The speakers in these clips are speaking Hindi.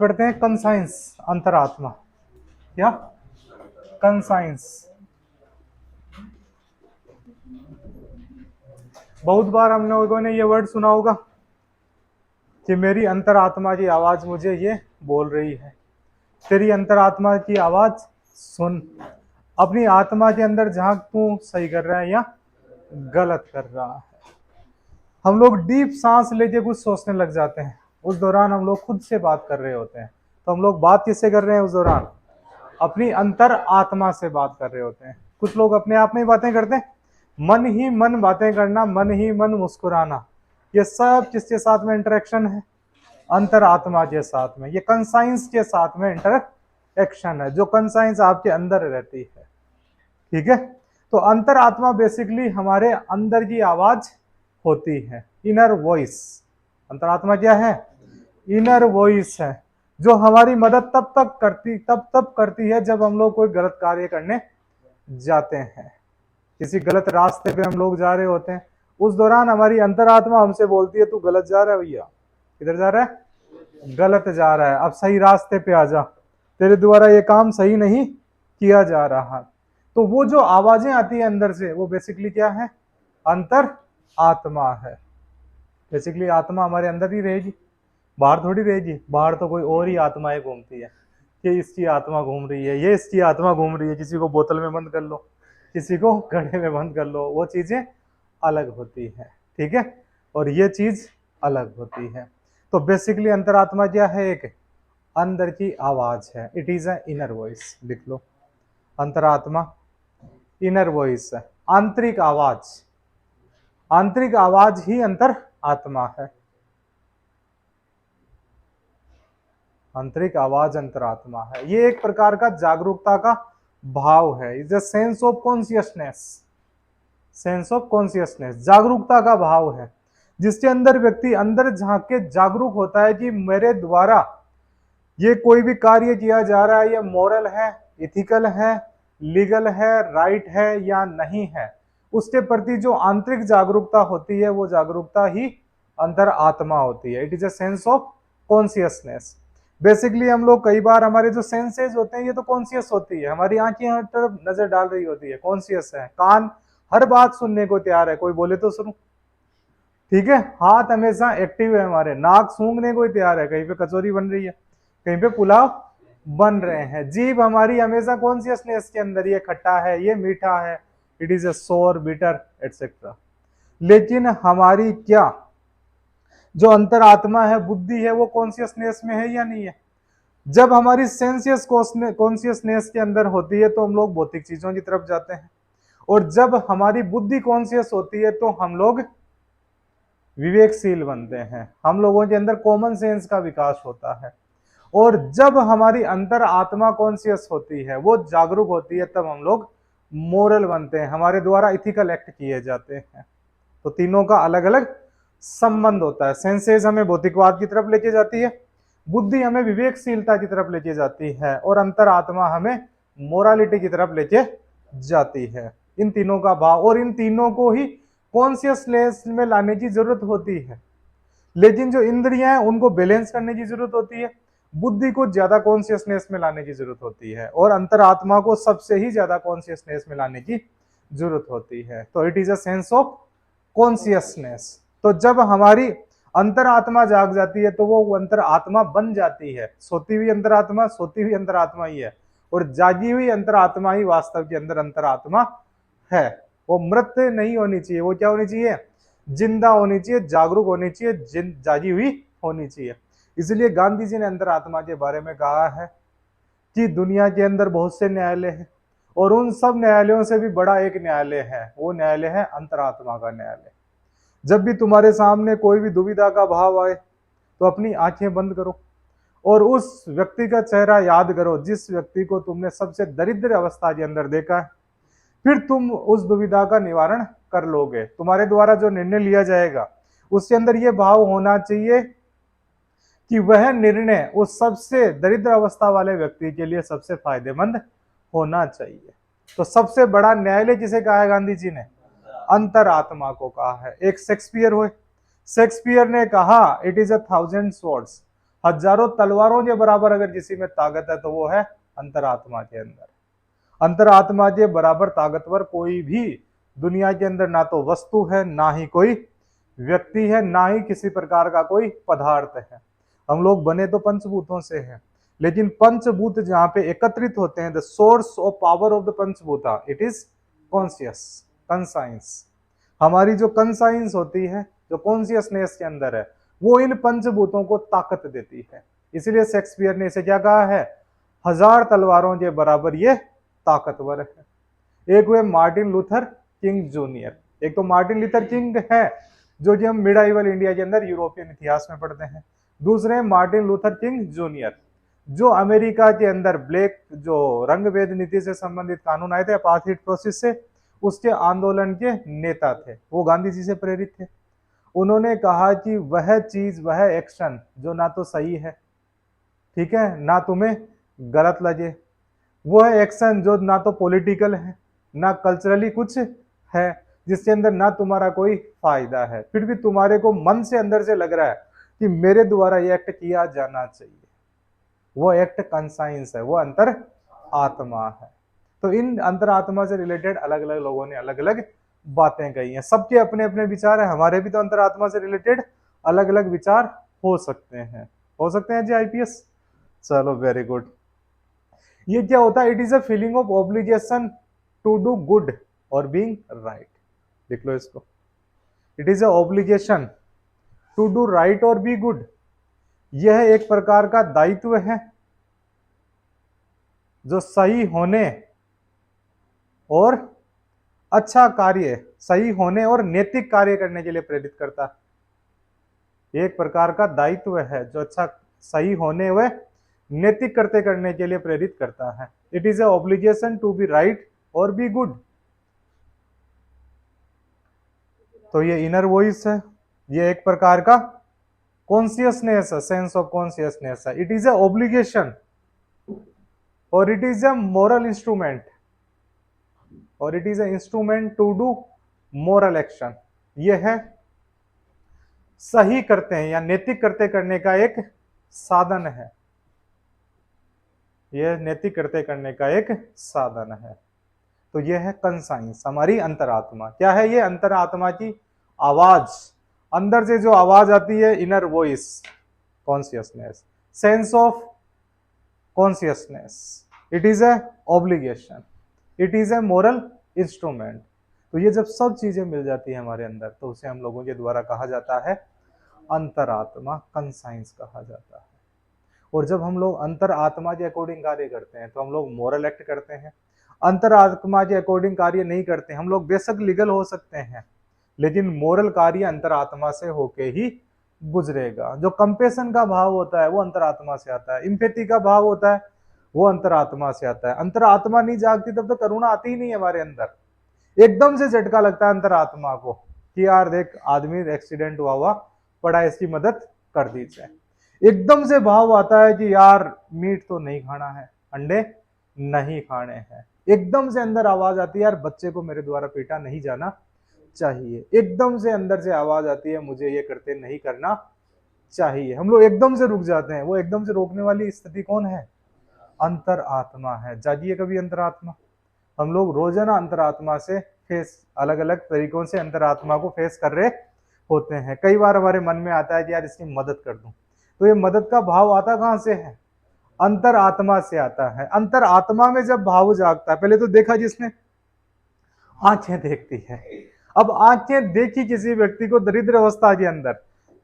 पढ़ते हैं कंसाइंस, अंतरात्मा। क्या कंसाइंस? बहुत बार हम लोगों ने ये वर्ड सुना होगा कि मेरी अंतरात्मा की आवाज मुझे ये बोल रही है। तेरी अंतरात्मा की आवाज सुन, अपनी आत्मा के अंदर झांक, तू सही कर रहा है या गलत कर रहा है। हम लोग डीप सांस लेके कुछ सोचने लग जाते हैं, उस दौरान हम लोग खुद से बात कर रहे होते हैं। तो हम लोग बात किससे कर रहे हैं उस दौरान? अपनी अंतर आत्मा से बात कर रहे होते हैं। कुछ लोग अपने आप में ही बातें करते हैं, मन ही मन बातें करना, मन ही मन मुस्कुराना, ये सब किसके साथ में इंटरेक्शन है? अंतर आत्मा के साथ में। ये कंसाइंस के साथ में इंटरेक्शन है, जो कंसाइंस आपके अंदर रहती है। ठीक है, तो अंतर आत्मा बेसिकली हमारे अंदर की आवाज होती है, इनर वॉइस। अंतरात्मा क्या है? इनर वॉइस है, जो हमारी मदद तब करती है जब हम लोग कोई गलत कार्य करने जाते हैं। किसी गलत रास्ते पे हम लोग जा रहे होते हैं, उस दौरान हमारी अंतरात्मा हमसे बोलती है, तू गलत जा रहा है भैया, किधर जा रहा है? गलत जा रहा है, अब सही रास्ते पे आ जा, तेरे द्वारा ये काम सही नहीं किया जा रहा। तो वो जो आवाजें आती है अंदर से, वो बेसिकली क्या है? अंतर आत्मा है। बेसिकली आत्मा हमारे अंदर ही रहेगी, बाहर थोड़ी रहेगी। बाहर तो कोई और ही आत्माएं घूमती है, कि इसकी आत्मा घूम रही है, ये इसकी आत्मा घूम रही है, किसी को बोतल में बंद कर लो, किसी को घड़े में बंद कर लो, वो चीजें अलग होती है। ठीक है, और ये चीज अलग होती है। तो बेसिकली अंतरात्मा क्या है? एक अंदर की आवाज है, it is a inner voice. लिख लो, अंतरात्मा इनर वॉइस है, आंतरिक आवाज। आंतरिक आवाज ही अंतर आत्मा है। आंतरिक आवाज अंतरात्मा है। ये एक प्रकार का जागरूकता का भाव है, is a sense of consciousness. Sense of consciousness जागरूकता का भाव है, जिसके अंदर व्यक्ति अंदर झांक के जागरूक होता है कि मेरे द्वारा ये कोई भी कार्य किया जा रहा है, ये मॉरल है, इथिकल है, लीगल है, राइट है या नहीं है। उसके प्रति जो आंतरिक जागरूकता होती है, वो जागरूकता ही अंतर आत्मा होती है। It is a sense of consciousness. Basically हम लोग कई बार, हमारे जो सेंसेस होते हैं ये तो कॉन्शियस होती है, हमारी आंखें हर तरफ नजर डाल रही होती है, कॉन्शियस है। कान हर बात सुनने को तैयार है, कोई बोले तो सुनो। ठीक है, हाथ हमेशा एक्टिव है हमारे, नाक सूंघने को तैयार है, कहीं पे कचौरी बन रही है, कहीं पे पुलाव बन रहे हैं। जीभ हमारी हमेशा कॉन्शियसनेस के अंदर, ये खट्टा है, ये मीठा है, इट इज अ सोर, बिटर, एटसेट्रा। लेकिन हमारी क्या जो अंतरात्मा है, बुद्धि है, वो कॉन्शियसनेस में है या नहीं है? जब हमारी सेंसियस कॉन्शियसनेस के अंदर होती है तो हम लोग भौतिक चीजों की तरफ जाते हैं, और जब हमारी बुद्धि कॉन्शियस होती है तो हम लोग विवेकशील बनते हैं, हम लोगों के अंदर कॉमन सेंस का विकास होता है। और जब हमारी अंतर आत्मा कॉन्शियस होती है, वो जागरूक होती है, तब हम लोग मोरल बनते हैं, हमारे द्वारा इथिकल एक्ट किए जाते हैं। तो तीनों का अलग अलग संबंध होता है। सेंसेस हमें भौतिकवाद की तरफ लेके जाती है, बुद्धि हमें विवेकशीलता की तरफ लेके जाती है, और अंतर आत्मा हमें मोरालिटी की तरफ लेके जाती है। इन तीनों का भाव, और इन तीनों को ही कॉन्शियसनेस में लाने की जरूरत होती है। लेकिन जो इंद्रियां हैं उनको बैलेंस करने की जरूरत होती है, बुद्धि को ज्यादा कॉन्शियसनेस में लाने की जरूरत होती है, और अंतरात्मा को सबसे ही ज्यादा कॉन्शियसनेस में लाने की जरूरत होती है। तो it is a sense of consciousness. तो जब हमारी अंतरात्मा जाग जाती है तो वो अंतरात्मा बन जाती है। सोती हुई अंतरात्मा ही है, और जागी हुई अंतरात्मा ही वास्तव के अंदर अंतरात्मा है। वो मृत नहीं होनी चाहिए, वो क्या होनी चाहिए? जिंदा होनी चाहिए, जागरूक होनी चाहिए, जागी हुई होनी चाहिए। इसलिए गांधी जी ने अंतरात्मा के बारे में कहा है कि दुनिया के अंदर बहुत से न्यायालय हैं, और उन सब न्यायालयों से भी बड़ा एक न्यायालय है, वो न्यायालय है अंतरात्मा का न्यायालय। जब भी तुम्हारे सामने कोई भी दुविधा का भाव आए तो अपनी आंखें बंद करो और उस व्यक्ति का चेहरा याद करो जिस व्यक्ति को तुमने सबसे दरिद्र अवस्था के अंदर देखा है। फिर तुम उस दुविधा का निवारण कर लोगे। तुम्हारे द्वारा जो निर्णय लिया जाएगा उसके अंदर यह भाव होना चाहिए कि वह निर्णय उस सबसे दरिद्र अवस्था वाले व्यक्ति के लिए सबसे फायदेमंद होना चाहिए। तो सबसे बड़ा न्यायालय किसे कहा है गांधी जी ने? अंतरात्मा को कहा है। एक शेक्सपियर हुए, शेक्सपियर ने कहा it is a thousand swords, हजारों तलवारों के बराबर अगर किसी में ताकत है तो वो है अंतरात्मा के अंदर। अंतरात्मा के बराबर ताकतवर कोई भी दुनिया के अंदर ना तो वस्तु है, ना ही कोई व्यक्ति है, ना ही किसी प्रकार का कोई पदार्थ है। हम लोग बने तो पंचभूतों से हैं, लेकिन पंचभूत जहां पे एकत्रित होते हैं, the source of power of the पंचभूता, इट इज कॉन्शियस, कंसाइंस। हमारी जो कंसाइंस होती है, जो कॉन्शियसनेस के अंदर है, वो इन पंचभूतों को ताकत देती है। इसलिए शेक्सपियर ने इसे क्या कहा है, हजार तलवारों के बराबर ये ताकतवर है। एक हुए मार्टिन लूथर किंग जूनियर, एक तो मार्टिन लूथर किंग है जो कि हम मिडाइवल इंडिया के अंदर यूरोपियन इतिहास में पढ़ते हैं। दूसरे मार्टिन लूथर किंग जूनियर जो अमेरिका के अंदर ब्लैक जो रंग भेद नीति से संबंधित कानून आए थे अपार्थाइड प्रोसेस से, उसके आंदोलन के नेता थे। वो गांधी जी से प्रेरित थे। उन्होंने कहा कि वह चीज, वह एक्शन जो ना तो सही है, ठीक है, ना तुम्हें गलत लगे, वो है एक्शन जो ना तो पॉलिटिकल है, ना कल्चरली कुछ है, जिसके अंदर ना तुम्हारा कोई फायदा है, फिर भी तुम्हारे को मन से अंदर से लग रहा है कि मेरे द्वारा ये एक्ट किया जाना चाहिए, वो एक्ट कंसाइंस है, वो अंतर आत्मा है। तो इन अंतरात्मा से रिलेटेड अलग अलग लोगों ने अलग अलग बातें कही हैं। सबके अपने अपने विचार है, हमारे भी तो अंतरात्मा से रिलेटेड अलग अलग विचार हो सकते हैं जी आईपीएस। चलो वेरी गुड। ये क्या होता है, it is a feeling of obligation to do good और बीइंग राइट। देख लो इसको, it is a obligation to do right और बी गुड। यह एक प्रकार का दायित्व है जो सही होने और अच्छा कार्य, सही होने और नैतिक कार्य करने के लिए प्रेरित करता है। एक प्रकार का दायित्व है जो अच्छा, सही होने व नैतिक करते करने के लिए प्रेरित करता है। It is a obligation to be right और बी गुड। तो ये इनर वॉइस है, ये एक प्रकार का कॉन्शियसनेस है, सेंस ऑफ कॉन्शियसनेस है। इट इज ए ऑब्लिगेशन और it is a moral instrument, और it is a instrument to do moral action. यह है सही करते हैं या नैतिक करते करने का एक साधन है, यह नैतिक करते करने का एक साधन है। तो यह है कंसाइंस, हमारी अंतरात्मा। क्या है ये? अंतरात्मा की आवाज, अंदर से जो आवाज आती है, inner voice, consciousness, sense of consciousness. It is a obligation, it is a moral instrument. तो ये जब सब चीजें मिल जाती है हमारे अंदर, तो उसे हम लोगों के द्वारा कहा जाता है अंतरात्मा, कंसाइंस कहा जाता है। और जब हम लोग अंतर आत्मा के अकॉर्डिंग कार्य करते हैं तो हम लोग मोरल एक्ट करते हैं। अंतर आत्मा के अकॉर्डिंग कार्य नहीं करते, हम लोग बेशक लीगल हो सकते हैं, लेकिन मोरल कार्य अंतरात्मा से होके ही गुजरेगा। जो कंपेशन का भाव होता है वो अंतरात्मा से आता है, इम्पैथी का भाव होता है वो अंतरात्मा से आता है। अंतरात्मा नहीं जागती तब तो करुणा आती ही नहीं है हमारे अंदर। एकदम से झटका लगता है अंतरात्मा को कि यार देख, आदमी एक्सीडेंट हुआ पड़ा, इसकी मदद कर दी जाए। एकदम से भाव आता है कि यार मीट तो नहीं खाना है, अंडे नहीं खाने हैं। एकदम से अंदर आवाज आती है यार बच्चे को मेरे द्वारा पीटा नहीं जाना चाहिए। एकदम से अंदर से आवाज आती है मुझे ये करते नहीं करना चाहिए। हम लोग एकदम से रुक जाते हैं। वो एकदम से रोकने वाली स्थिति कौन है? अंतर आत्मा है। जागिए कभी अंतरात्मा। हम लोग रोजाना अंतरात्मा से फेस, अलग अलग तरीकों से अंतरात्मा को फेस कर रहे होते हैं। कई बार हमारे मन में आता है कि यार इसकी मदद कर दूं, तो ये मदद का भाव आता कहां से है? अंतर आत्मा से आता है। अंतर आत्मा में जब भाव जागता है, पहले तो देखा जिसने, आंखें देखती है। अब आंखें देखी किसी व्यक्ति को दरिद्र अवस्था के अंदर,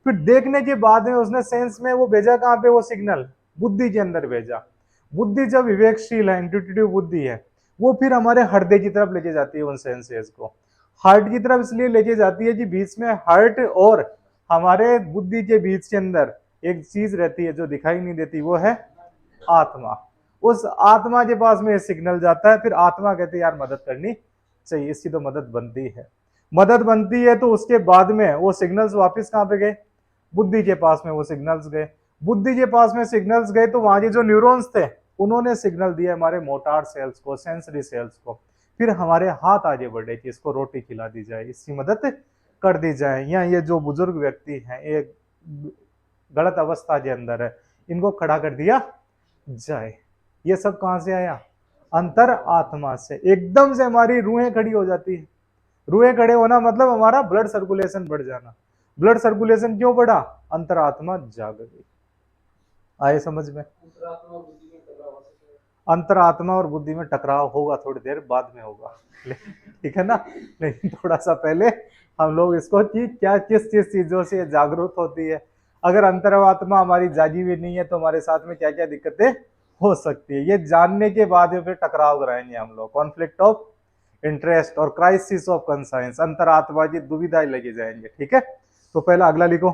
फिर देखने के बाद में उसने सेंस में वो भेजा कहां पे? वो सिग्नल बुद्धि के अंदर भेजा। बुद्धि जब विवेकशील है, इंट्यूटिव बुद्धि है, वो फिर हमारे हृदय की तरफ लेके जाती है उन सेंसेस को। हार्ट की तरफ इसलिए लेके जाती है कि बीच में हार्ट और हमारे बुद्धि के बीच के अंदर एक चीज रहती है जो दिखाई नहीं देती, वो है आत्मा। उस आत्मा के पास में सिग्नल जाता है, फिर आत्मा कहती है यार मदद करनी चाहिए, इसकी तो मदद बनती है। मदद बनती है तो उसके बाद में वो सिग्नल्स वापस कहां पे गए? बुद्धि के पास में वो सिग्नल्स गए। बुद्धि के पास में सिग्नल्स गए तो वहां के जो न्यूरॉन्स थे उन्होंने सिग्नल दिया हमारे मोटार सेल्स को, सेंसरी सेल्स को। फिर हमारे हाथ आगे बढ़े कि इसको रोटी खिला दी जाए, इसकी मदद कर दी जाए। या ये जो बुजुर्ग व्यक्ति हैं, ये गलत अवस्था के अंदर है, इनको खड़ा कर दिया जाए। ये सब कहां से आया? अंतर आत्मा से। एकदम से हमारी रूहें खड़ी हो जाती है। रूहें खड़े होना मतलब हमारा ब्लड सर्कुलेशन बढ़ जाना। ब्लड सर्कुलेशन क्यों बढ़ा? अंतरात्मा जाग गई। आए समझ में? अंतरात्मा और बुद्धि में टकराव होगा, थोड़ी देर बाद में होगा, ठीक है ना। लेकिन थोड़ा सा पहले हम लोग इसको कि क्या किस किस चीजों से जागरूक होती है। अगर अंतरात्मा हमारी जागी हुई नहीं है तो हमारे साथ में क्या क्या दिक्कतें हो सकती है, ये जानने के बाद फिर टकराव कराएंगे हम लोग। कॉन्फ्लिक्ट ऑफ इंटरेस्ट और क्राइसिस ऑफ कंसाइंस, अंतरात्मा की दुविधाएं लगी जाएंगे, ठीक है। तो पहला अगला लिखो,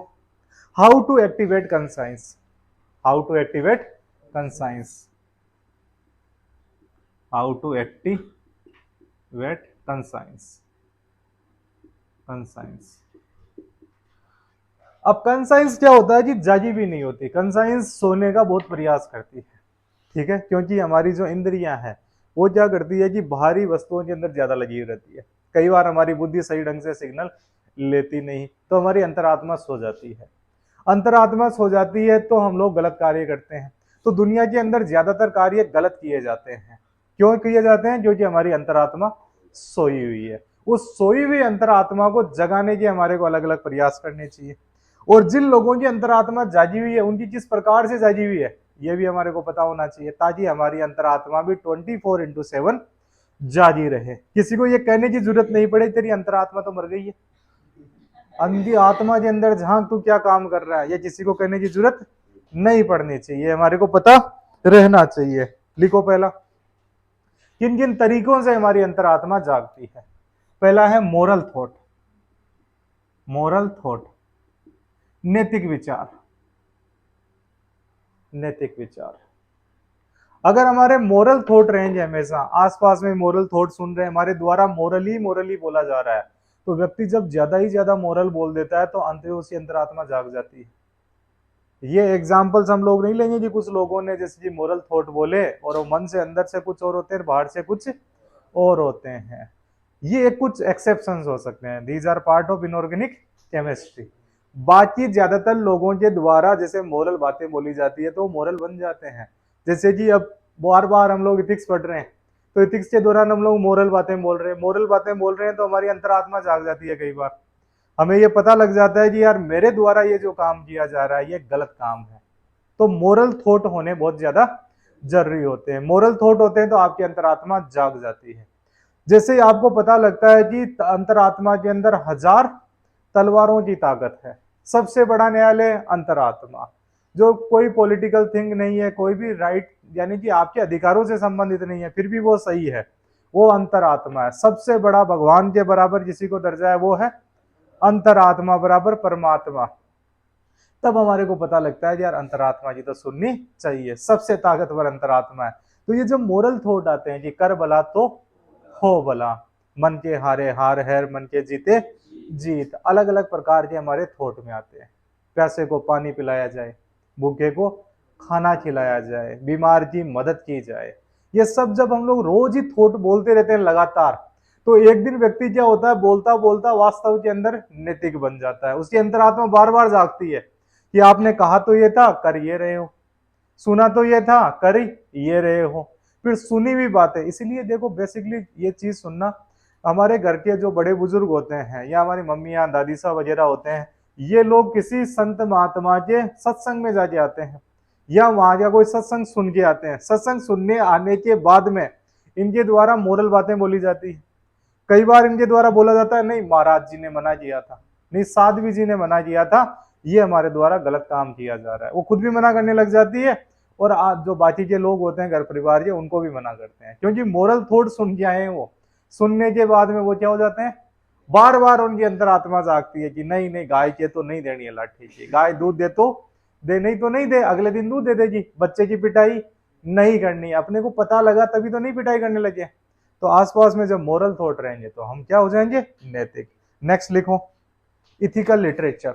how to activate conscience. How to activate conscience, how to activate conscience. Conscience, अब कंसाइंस क्या होता है कि जागी भी नहीं होती। कंसाइंस सोने का बहुत प्रयास करती है, ठीक है, क्योंकि हमारी जो इंद्रियां हैं वो क्या करती है कि बाहरी वस्तुओं के अंदर ज्यादा लगी रहती है। कई बार हमारी बुद्धि सही ढंग से सिग्नल लेती नहीं, तो हमारी अंतरात्मा सो जाती है। अंतरात्मा सो जाती है तो हम लोग गलत कार्य करते हैं। तो दुनिया के अंदर ज्यादातर कार्य गलत किए जाते हैं। क्यों किए जाते हैं? क्योंकि हमारी अंतरात्मा सोई हुई है। उस सोई हुई अंतरात्मा को जगाने के हमारे को अलग अलग प्रयास करने चाहिए। और जिन लोगों की अंतरात्मा जागी हुई है उनकी किस प्रकार से जागी हुई है ये भी हमारे को पता होना चाहिए, ताकि हमारी अंतरात्मा भी 24/7 जागी रहे। किसी को ये कहने की जरूरत नहीं पड़े तेरी अंतरात्मा तो मर गई है, अंधी आत्मा के अंदर झांक तू क्या काम कर रहा है, ये किसी को कहने की जरूरत नहीं पड़नी चाहिए, हमारे को पता रहना चाहिए। लिखो पहला, किन किन तरीकों से हमारी अंतरात्मा जागती है। पहला है मोरल थॉट। मोरल थॉट, नैतिक विचार। नैतिक विचार, अगर हमारे मोरल थॉट रहेंगे हमेशा आसपास में, मोरल थॉट सुन रहे हैं, हमारे द्वारा मोरली बोला जा रहा है, तो व्यक्ति जब ज्यादा ही ज्यादा मोरल बोल देता है तो अंत में उसकी अंतरात्मा जाग जाती है। ये एग्जाम्पल्स हम लोग नहीं लेंगे कि कुछ लोगों ने जैसे कि मोरल थॉट बोले और वो मन से अंदर से कुछ और होते हैं, बाहर से कुछ और होते हैं। ये कुछ एक्सेप्शंस हो सकते हैं, these are part of inorganic chemistry. बाकी ज्यादातर लोगों के द्वारा जैसे मोरल बातें बोली जाती है तो मोरल बन जाते हैं। जैसे कि अब बार बार हम लोग इथिक्स पढ़ रहे हैं, तो इथिक्स के दौरान हम लोग मोरल बातें बोल रहे हैं, मोरल बातें बोल रहे हैं तो हमारी अंतरात्मा जाग जाती है। कई बार हमें ये पता लग जाता है कि यार मेरे द्वारा ये जो काम किया जा रहा है ये गलत काम है। तो मोरल थॉट होने बहुत ज्यादा जरूरी होते हैं। मोरल थॉट होते हैं तो आपकी अंतरात्मा जाग जाती है। जैसे आपको पता लगता है कि अंतरात्मा के अंदर 1000 तलवारों की ताकत है, सबसे बड़ा न्यायालय अंतरात्मा, जो कोई पॉलिटिकल थिंग नहीं है, कोई भी राइट यानी कि आपके अधिकारों से संबंधित नहीं है, फिर भी वो सही है, वो अंतरात्मा है। सबसे बड़ा भगवान के बराबर किसी को दर्जा है वो है अंतरात्मा बराबर परमात्मा। तब हमारे को पता लगता है यार अंतरात्मा की तो सुननी चाहिए, सबसे ताकतवर अंतरात्मा है। तो ये जो मोरल थॉट आते हैं कि कर भला तो हो भला, मन के हारे हार है, मन के जीते जीत, अलग अलग प्रकार के हमारे थॉट में आते हैं। प्यासे को पानी पिलाया जाए, भूखे को खाना खिलाया जाए, बीमार की मदद की जाए, ये सब जब हम लोग रोज ही थॉट बोलते रहते हैं लगातार, तो एक दिन व्यक्ति क्या होता है, बोलता बोलता वास्तव के अंदर नैतिक बन जाता है। उसकी अंतरात्मा बार बार जागती है कि आपने कहा तो ये था, कर ये रहे हो, सुना तो ये था, कर ये रहे हो, फिर सुनी हुई बातें। इसलिए देखो बेसिकली ये चीज सुनना, हमारे घर के जो बड़े बुजुर्ग होते हैं या हमारी मम्मियां दादी साहब वगैरह होते हैं, ये लोग किसी संत महात्मा के सत्संग में जाके आते हैं या वहां का कोई सत्संग सुन के आते हैं। सत्संग सुनने आने के बाद में इनके द्वारा मोरल बातें बोली जाती है। कई बार इनके द्वारा बोला जाता है नहीं महाराज जी ने मना किया था, नहीं साध्वी जी ने मना किया था, ये हमारे द्वारा गलत काम किया जा रहा है। वो खुद भी मना करने लग जाती है और आज जो बाकी के लोग होते हैं घर परिवार के उनको भी मना करते हैं, क्योंकि मोरल थॉट सुन के आए हैं। वो सुनने के बाद में वो क्या हो जाते हैं, बार बार उनकी अंतरात्मा जागती है कि नहीं नहीं गाय के तो नहीं देनी है लाठी की, गाय दूध दे तो दे, नहीं तो नहीं दे, अगले दिन दूध दे देगी, बच्चे की पिटाई नहीं करनी। अपने को पता लगा तभी तो नहीं पिटाई करने लगे। तो आसपास में जब मोरल थॉट रहेंगे तो हम क्या हो जाएंगे, नैतिक। नेक्स्ट लिखो, इथिकल लिटरेचर।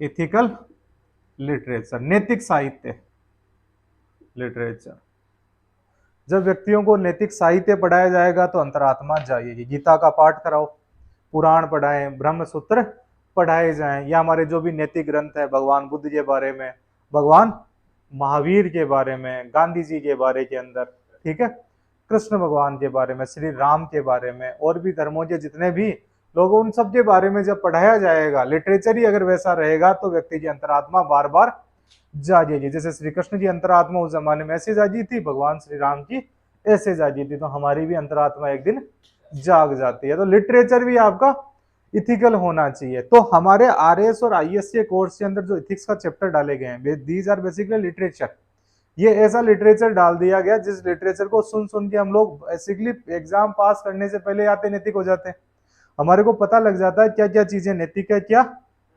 इथिकल लिटरेचर, नैतिक साहित्य, लिटरेचर। जब व्यक्तियों को नैतिक साहित्य पढ़ाया जाएगा तो अंतरात्मा जाएगी। गीता का पाठ कराओ, पुराण पढ़ाएं, ब्रह्म सूत्र पढ़ाए जाएं, या हमारे जो भी नैतिक ग्रंथ है भगवान बुद्ध के बारे में, भगवान महावीर के बारे में, गांधी जी के बारे के अंदर, ठीक है, कृष्ण भगवान के बारे में, श्री राम के बारे में, और भी धर्मों के जितने भी लोग, उन सब के बारे में जब पढ़ाया जाएगा, लिटरेचर ही अगर वैसा रहेगा, तो व्यक्ति की अंतरात्मा बार बार जागेगी। जैसे श्री कृष्ण की अंतरात्मा उस जमाने में ऐसे जागी थी, भगवान श्री राम की ऐसे जागी थी, तो हमारी भी अंतरात्मा एक दिन जाग जाती है। तो लिटरेचर भी आपका इथिकल होना चाहिए। तो हमारे आरएस और आईएएस के कोर्स के अंदर जो इथिक्स का चैप्टर डाले गए हैं, दीज आर बेसिकली लिटरेचर। ये ऐसा लिटरेचर डाल दिया गया जिस लिटरेचर को सुन सुन के हम लोग बेसिकली एग्जाम पास करने से पहले आते नैतिक हो जाते हैं। हमारे को पता लग जाता है क्या क्या चीजें नैतिक है, क्या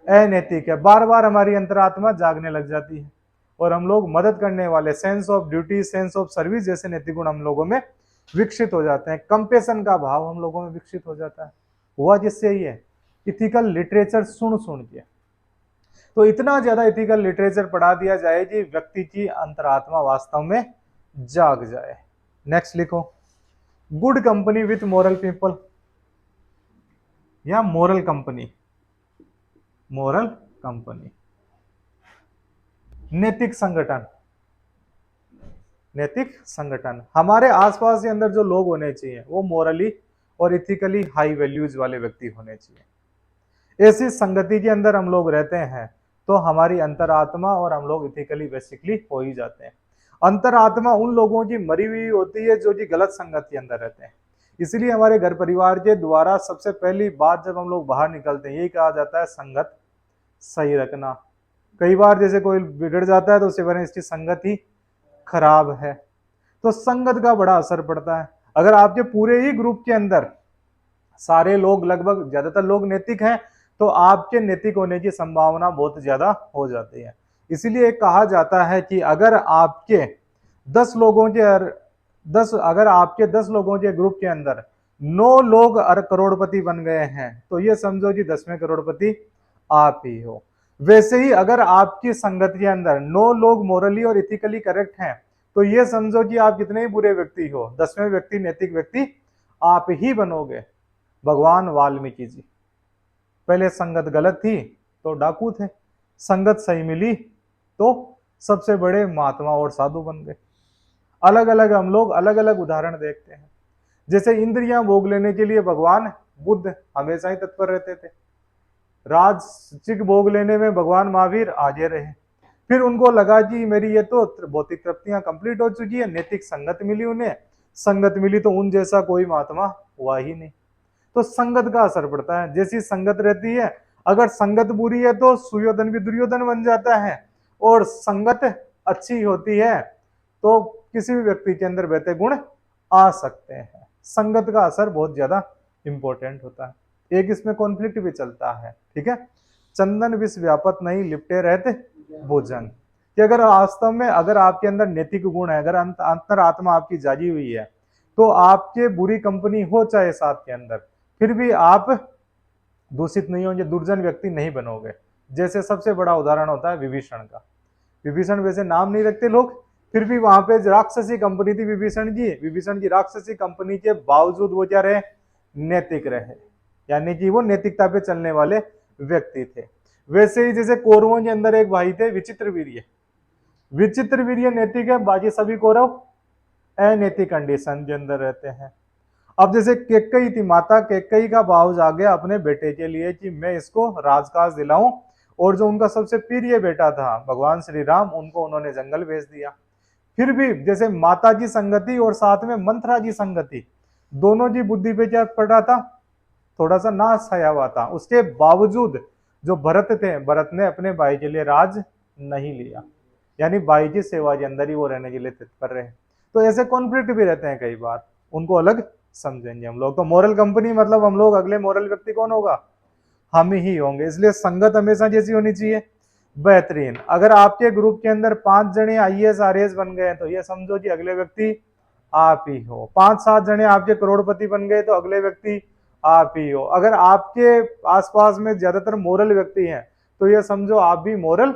अनैतिक है। बार बार हमारी अंतरात्मा जागने लग जाती है और हम लोग मदद करने वाले, sense of duty, sense of service जैसे नैतिक गुण हम लोगों में विकसित हो जाते हैं। कंपेशन का भाव हम लोगों में विकसित हो जाता है। हुआ जिससे ही है, इथिकल लिटरेचर सुन सुन के। तो इतना ज्यादा इथिकल लिटरेचर पढ़ा दिया जाए कि व्यक्ति की अंतरात्मा वास्तव में जाग जाए। नेक्स्ट लिखो, good company with moral people, या मोरल कंपनी, मोरल कंपनी। नैतिक संगठन, नैतिक संगठन, हमारे आसपास के अंदर जो लोग होने चाहिए वो मोरली और इथिकली हाई वैल्यूज वाले व्यक्ति होने चाहिए। ऐसी संगति के अंदर हम लोग रहते हैं तो हमारी अंतरात्मा और हम लोग इथिकली बेसिकली हो ही जाते हैं। अंतरात्मा उन लोगों की मरी हुई होती है जो कि गलत संगत के अंदर रहते हैं। इसलिए हमारे घर परिवार के द्वारा सबसे पहली बात जब हम लोग बाहर निकलते हैं, यही कहा जाता है संगत सही रखना। कई बार जैसे कोई बिगड़ जाता है तो उसे बने इसकी संगत ही खराब है। तो संगत का बड़ा असर पड़ता है। अगर आपके पूरे ही ग्रुप के अंदर सारे लोग, लगभग ज्यादातर लोग नैतिक हैं, तो आपके नैतिक होने की संभावना बहुत ज्यादा हो जाती है। इसीलिए कहा जाता है कि अगर आपके 10 लोगों के 10 लोगों के ग्रुप के अंदर 9 लोग करोड़पति बन गए हैं, तो ये समझो कि 10वें करोड़पति आप ही हो। वैसे ही अगर आपकी संगत के अंदर 9 लोग मोरली और इथिकली करेक्ट हैं, तो ये समझो कि आप कितने ही बुरे व्यक्ति हो, 10वें व्यक्ति, नैतिक व्यक्ति आप ही बनोगे। भगवान वाल्मीकि जी, पहले संगत गलत थी तो डाकू थे, संगत सही मिली तो सबसे बड़े महात्मा और साधु बन गए। अलग अलग हम लोग अलग अलग उदाहरण देखते हैं। जैसे इंद्रियां भोग लेने के लिए भगवान बुद्ध हमेशा ही तत्पर रहते थे, राजसिक भोग लेने में भगवान महावीर आगे रहे। फिर उनको लगा कि मेरी ये तो भौतिक तृप्तियां कंप्लीट हो चुकी है, नैतिक संगत मिली उन्हें, संगत मिली तो उन जैसा कोई महात्मा हुआ ही नहीं। तो संगत का असर पड़ता है, जैसी संगत रहती है। अगर संगत बुरी है तो सुयोधन भी दुर्योधन बन जाता है, और संगत अच्छी होती है तो किसी भी व्यक्ति के अंदर बेहतर गुण आ सकते हैं। संगत का असर बहुत ज्यादा इंपॉर्टेंट होता है। एक इसमें कॉन्फ्लिक्ट भी चलता है, ठीक है, चंदन विष व्यापत नहीं लिपटे रहते भोजन, कि अगर वास्तव में अगर आपके अंदर नैतिक गुण है, अगर अंतर आत्मा आपकी जागी हुई है, तो आपके बुरी कंपनी हो चाहे साथ के अंदर, फिर भी आप दूषित नहीं होंगे, दुर्जन व्यक्ति नहीं बनोगे। जैसे सबसे बड़ा उदाहरण होता है विभीषण का। विभीषण वैसे नाम नहीं रखते लोग, फिर भी वहां पे राक्षसी कंपनी थी विभीषण की राक्षसी कंपनी के बावजूद वो क्या रहे, नैतिक रहे, यानी कि वो नैतिकता पे चलने वाले व्यक्ति थे। वैसे ही जैसे कौरवों के अंदर एक भाई थे विचित्रवीर्य, विचित्रवीर्य नैतिक है, बाकी सभी कौरव अनैतिक कंडीशन के अंदर रहते हैं। अब जैसे कैकेयी थी, माता कैकेयी का भाव जाग गया अपने बेटे के लिए कि मैं इसको राजकाज दिलाऊं, और जो उनका सबसे प्रिय बेटा था भगवान श्री राम, उनको उन्होंने जंगल भेज दिया। फिर भी जैसे माता की संगति और साथ में मंथरा की संगति, दोनों की बुद्धि पे क्या पड़ रहा था, थोड़ा सा नाश छाया हुआ था। उसके बावजूद जो भरत थे, भरत ने अपने भाई के लिए राज नहीं लिया, यानी भाई की सेवा के अंदर ही वो रहने के लिए तत्पर रहे। तो ऐसे कॉन्फ्लिक्ट भी रहते हैं कई बार, उनको अलग समझेंगे हम लोग। तो मोरल कंपनी मतलब हम लोग, अगले मोरल व्यक्ति कौन होगा, हम ही होंगे। इसलिए संगत हमेशा जैसी होनी चाहिए, बेहतरीन। अगर आपके ग्रुप के अंदर 5 जने आईएएस आरएएस बन गए तो ये समझो कि अगले व्यक्ति आप ही हो। 5-7 जने आपके करोड़पति बन गए तो अगले व्यक्ति आप ही हो। अगर आपके आसपास में ज्यादातर मोरल व्यक्ति हैं तो ये समझो आप भी मोरल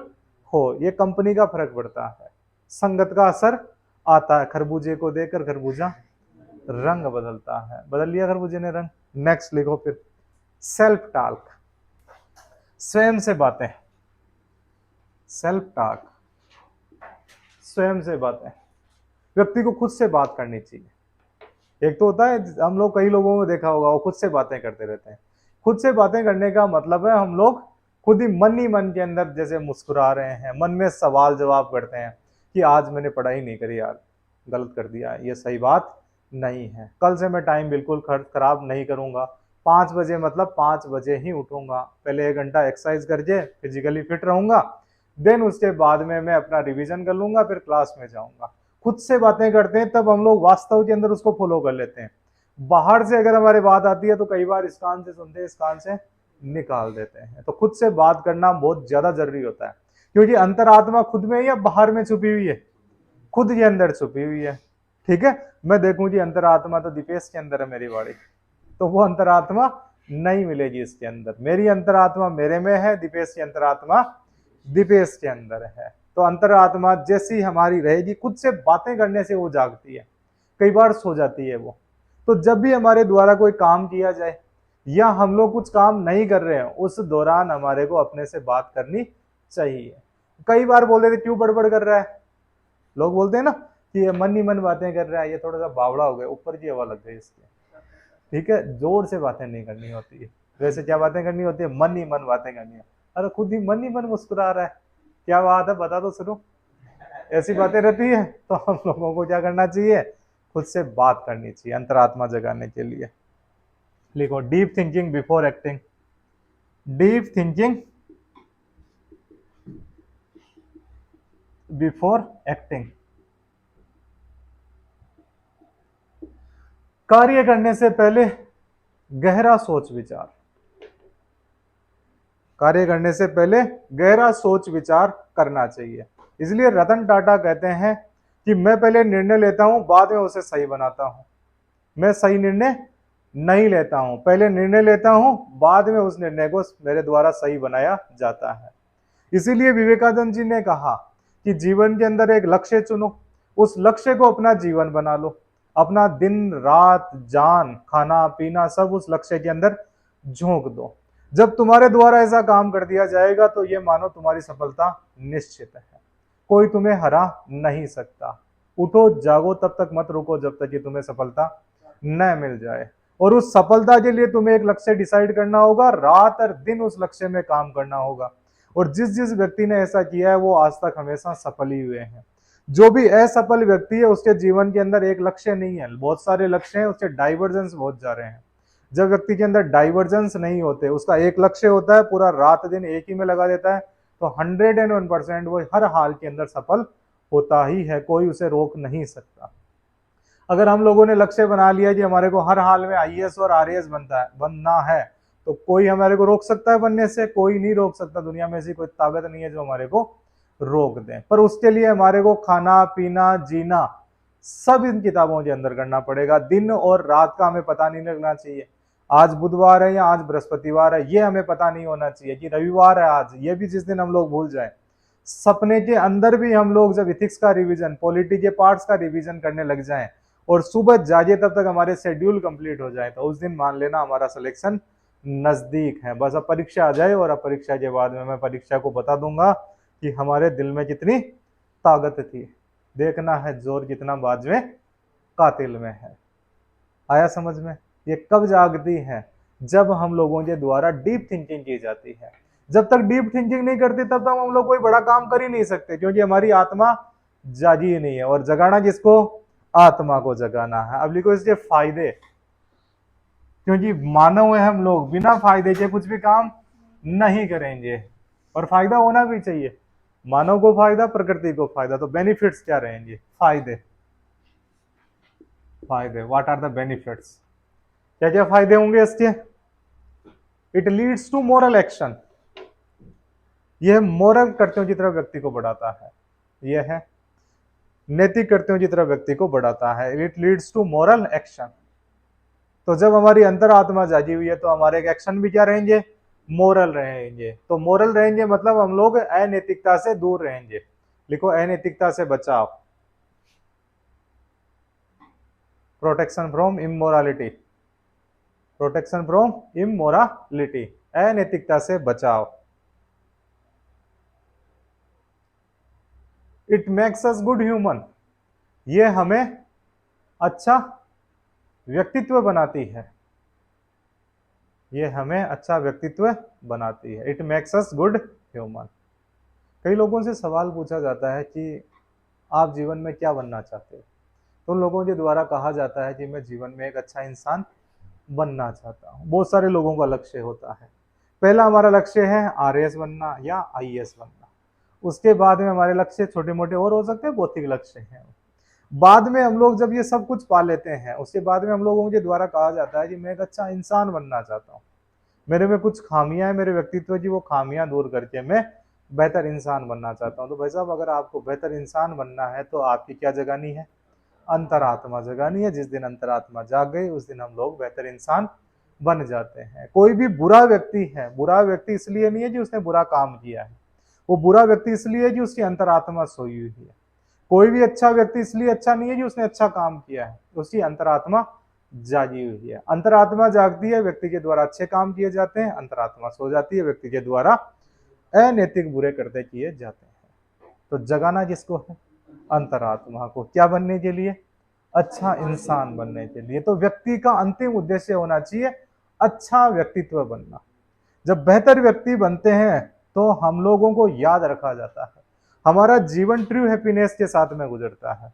हो। ये कंपनी का फर्क पड़ता है, संगत का असर आता है। खरबूजे को देखकर खरबूजा रंग बदलता है, बदल लिया खरबूजे ने रंग। नेक्स्ट लिखो फिर, सेल्फ टॉक, स्वयं से बातें, सेल्फ टॉक। स्वयं से बातें, व्यक्ति को खुद से बात करनी चाहिए। एक तो होता है, हम लोग कई लोगों को देखा होगा वो खुद से बातें करते रहते हैं। खुद से बातें करने का मतलब है हम लोग खुद ही मन के अंदर जैसे मुस्कुरा रहे हैं, मन में सवाल जवाब करते हैं कि आज मैंने पढ़ाई नहीं करी यार, गलत कर दिया, ये सही बात नहीं है, कल से मैं टाइम बिल्कुल खराब नहीं करूंगा, 5 बजे मतलब 5 बजे ही उठूंगा, पहले 1 घंटा एक्सरसाइज करके फिजिकली फिट रहूंगा, देन उसके बाद में मैं अपना रिवीजन कर लूंगा, फिर क्लास में जाऊंगा। खुद से बातें करते हैं तब हम लोग वास्तव के अंदर उसको फॉलो कर लेते हैं। बाहर से अगर हमारी बात आती है तो कई बार इस कान से सुनते हैं, इस कान से निकाल देते हैं। तो खुद से बात करना बहुत ज्यादा जरूरी होता है, क्योंकि अंतरात्मा खुद में या बाहर में छुपी हुई है, खुद के अंदर छुपी हुई है। ठीक है, मैं देखूं जी अंतरात्मा तो दीपेश के अंदर है मेरी बाड़ी, तो वो अंतरात्मा नहीं मिलेगी इसके अंदर। मेरी अंतरात्मा मेरे में है, दीपेश की अंतरात्मा दीपेश के अंदर है। तो अंतरात्मा जैसी हमारी रहेगी, खुद से बातें करने से वो जागती है, कई बार सो जाती है वो। तो जब भी हमारे द्वारा कोई काम किया जाए या हम लोग कुछ काम नहीं कर रहे हैं, उस दौरान हमारे को अपने से बात करनी चाहिए। कई बार बोल देते क्यों बड़बड़ कर रहा है, लोग बोलते हैं ना कि ये मन ही मन बातें कर रहा है, ये थोड़ा सा बावड़ा हो गया, ऊपर की हवा लग गई इसके। ठीक है, जोर से बातें नहीं करनी होती है। वैसे क्या बातें करनी होती है, मन ही मन बातें करनी है। अरे खुद ही मन ही मन मुस्कुरा रहा है, क्या बात है बता दो सुनो, ऐसी बातें रहती है। तो हम लोगों को क्या करना चाहिए, खुद से बात करनी चाहिए अंतरात्मा जगाने के लिए। लिखो deep thinking before acting, deep thinking before acting. कार्य करने से पहले गहरा सोच विचार, कार्य करने से पहले गहरा सोच विचार करना चाहिए। इसलिए रतन टाटा कहते हैं कि मैं पहले निर्णय लेता हूं, बाद में उसे सही बनाता हूं। मैं सही निर्णय नहीं लेता हूं, पहले निर्णय लेता हूं, बाद में उस निर्णय को मेरे द्वारा सही बनाया जाता है। इसीलिए विवेकानंद जी ने कहा कि जीवन के अंदर एक लक्ष्य चुनो, उस लक्ष्य को अपना जीवन बना लो, अपना दिन रात जान खाना पीना सब उस लक्ष्य के अंदर झोंक दो। जब तुम्हारे द्वारा ऐसा काम कर दिया जाएगा तो ये मानो तुम्हारी सफलता निश्चित है, कोई तुम्हें हरा नहीं सकता। उठो जागो, तब तक मत रुको जब तक कि तुम्हें सफलता न मिल जाए। और उस सफलता के लिए तुम्हें एक लक्ष्य डिसाइड करना होगा, रात और दिन उस लक्ष्य में काम करना होगा। और जिस जिस व्यक्ति ने ऐसा किया है वो आज तक हमेशा सफल ही हुए हैं। जो भी असफल व्यक्ति है उसके जीवन के अंदर एक लक्ष्य नहीं है, बहुत सारे लक्ष्य हैं, उसके डाइवर्जेंस बहुत जा रहे हैं। जब व्यक्ति के अंदर डाइवर्जेंस नहीं होते, उसका एक लक्ष्य होता है, पूरा रात दिन एक ही में लगा देता है, तो 101% वो हर हाल के अंदर सफल होता ही है, कोई उसे रोक नहीं सकता। अगर हम लोगों ने लक्ष्य बना लिया कि हमारे को हर हाल में आईएएस और आरएएस बनना है, तो कोई हमारे को रोक सकता है बनने से? कोई नहीं रोक सकता, दुनिया में ऐसी कोई ताकत नहीं है जो हमारे को रोक दे। पर उसके लिए हमारे को खाना पीना जीना सब इन किताबों के अंदर करना पड़ेगा। दिन और रात का हमें पता नहीं लगना चाहिए, आज बुधवार है या आज बृहस्पतिवार है ये हमें पता नहीं होना चाहिए, कि रविवार है आज, ये भी जिस दिन हम लोग भूल जाए। सपने के अंदर भी हम लोग जब इथिक्स का रिवीजन, पॉलिटी के पार्ट्स का रिवीजन करने लग जाएं और सुबह जागे तब तक हमारे शेड्यूल कंप्लीट हो जाए, तो उस दिन मान लेना हमारा सिलेक्शन नजदीक है। बस अब परीक्षा आ जाए और अब परीक्षा के बाद में मैं परीक्षा को बता दूंगा कि हमारे दिल में कितनी ताकत थी। देखना है जोर कितना बाज में कातिल में है। आया समझ में? ये कब जागती है? जब हम लोगों के द्वारा डीप थिंकिंग की जाती है। जब तक डीप थिंकिंग नहीं करते तब तक हम लोग कोई बड़ा काम कर ही नहीं सकते, क्योंकि हमारी आत्मा जागी ही नहीं है। और जगाना किसको? आत्मा को जगाना है। अब लिखो इसके फायदे, क्योंकि मानव है हम लोग, बिना फायदे के कुछ भी काम नहीं करेंगे, और फायदा होना भी चाहिए। मानव को फायदा, प्रकृति को फायदा, तो बेनिफिट्स क्या रहेंगे? फायदे, फायदे व्हाट आर द बेनिफिट्स? क्या क्या फायदे होंगे इसके? It leads to moral action, यह मोरल कृत्यों की तरफ व्यक्ति को बढ़ाता है, यह है नैतिक कृत्यों की तरफ व्यक्ति को बढ़ाता है। It leads to moral action. तो जब हमारी अंतरात्मा जागी हुई है तो हमारे एक्शन भी क्या रहेंगे? मोरल रहेंगे। तो मोरल रहेंगे मतलब हम लोग अनैतिकता से दूर रहेंगे। लिखो अनैतिकता से बचाव, protection from immorality, protection from immorality, अनैतिकता से बचाव। It makes us good human, ये हमें अच्छा व्यक्तित्व बनाती है, ये हमें अच्छा व्यक्तित्व बनाती है। It makes us good human. कई लोगों से सवाल पूछा जाता है कि आप जीवन में क्या बनना चाहते हो, तो उन लोगों के द्वारा कहा जाता है कि मैं जीवन में एक अच्छा इंसान बनना चाहता हूँ। बहुत सारे लोगों का लक्ष्य होता है। पहला हमारा लक्ष्य है आरएएस बनना या आईएएस बनना। उसके बाद में हमारे लक्ष्य छोटे मोटे और हो सकते हैं, भौतिक लक्ष्य हैं। बाद में हम लोग जब ये सब कुछ पा लेते हैं, उसके बाद में हम लोगों के द्वारा कहा जाता है कि मैं एक अच्छा इंसान बनना चाहता हूँ, मेरे में कुछ खामियां हैं मेरे व्यक्तित्व की, वो खामियां दूर करके मैं बेहतर इंसान बनना चाहता हूँ। तो भाई साहब, अगर आपको बेहतर इंसान बनना है तो आपकी क्या जगानी है? अंतरात्मा जगानी है। जिस दिन अंतरात्मा जाग गई उस दिन हम लोग बेहतर इंसान बन जाते हैं। कोई भी बुरा व्यक्ति है, बुरा व्यक्ति इसलिए नहीं है कि उसने बुरा काम किया है, वो बुरा व्यक्ति इसलिए है कि उसकी अंतरात्मा सोई हुई है। कोई भी अच्छा व्यक्ति इसलिए अच्छा नहीं है कि उसने अच्छा काम किया है, उसकी अंतरात्मा जागी हुई है। अंतरात्मा जागती है, व्यक्ति के द्वारा अच्छे काम किए जाते हैं। अंतरात्मा सो जाती है, व्यक्ति के द्वारा अनैतिक बुरे कृत्य किए जाते हैं। तो जगाना किसको है? अंतरात्मा को। क्या बनने के लिए? अच्छा इंसान बनने के लिए। तो व्यक्ति का अंतिम उद्देश्य होना चाहिए अच्छा व्यक्तित्व बनना। जब बेहतर व्यक्ति बनते हैं तो हम लोगों को याद रखा जाता है, हमारा जीवन ट्रू हैप्पीनेस के साथ में गुजरता है।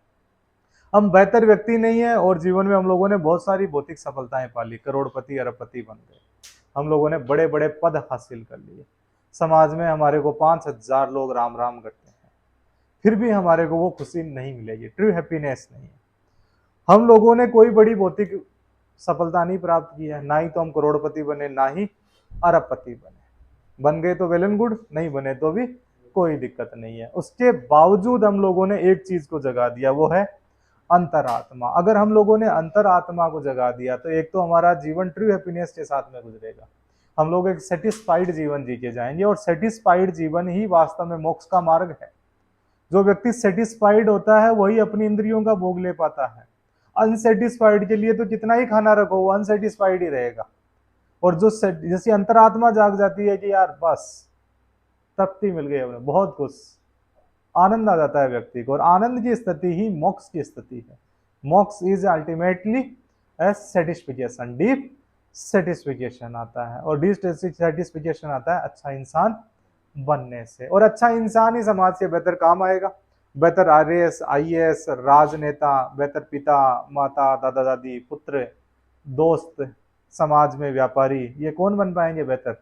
हम बेहतर व्यक्ति नहीं है और जीवन में हम लोगों ने बहुत सारी भौतिक सफलताएं पाली, करोड़पति अरबपति बन गए, हम लोगों ने बड़े बड़े पद हासिल कर लिए, समाज में हमारे को 5,000 लोग राम राम करते हैं, फिर भी हमारे को वो खुशी नहीं मिलेगी, ट्रू हैप्पीनेस नहीं है। हम लोगों ने कोई बड़ी भौतिक सफलता नहीं प्राप्त की है, ना ही तो हम करोड़पति बने, ना ही अरबपति बने। बन गए तो वेल एंड गुड, नहीं बने तो भी कोई दिक्कत नहीं है। उसके बावजूद हम लोगों ने एक चीज को जगा दिया, वो है अंतरात्मा। अगर हम लोगों ने अंतरात्मा को जगा दिया तो एक तो हमारा जीवन ट्रू हैप्पीनेस के साथ में गुजरेगा, हम लोग एक सेटिस्फाइड जीवन जी के जाएंगे, और सेटिस्फाइड जीवन ही वास्तव में मोक्ष का मार्ग है। जो व्यक्ति सेटिस्फाइड होता है वही अपनी इंद्रियों का भोग ले पाता है। अनसेटिस्फाइड के लिए तो कितना ही खाना रखो, वो अनसेटिस्फाइड ही रहेगा। और जो जैसी अंतरात्मा जाग जाती है कि यार बस तृप्ति मिल गई, हमें बहुत कुछ, आनंद आ जाता है व्यक्ति को, और आनंद की स्थिति ही मोक्ष की स्थिति है। मोक्ष is ultimately A satisfaction, deep satisfaction आता है, और डीप सेटिस्फिकेशन आता है अच्छा इंसान बनने से। और अच्छा इंसान ही समाज के बेहतर काम आएगा। बेहतर आरएएस आईएएस राजनेता, बेहतर पिता माता दादा दादी पुत्र दोस्त, समाज में व्यापारी, ये कौन बन पाएंगे? बेहतर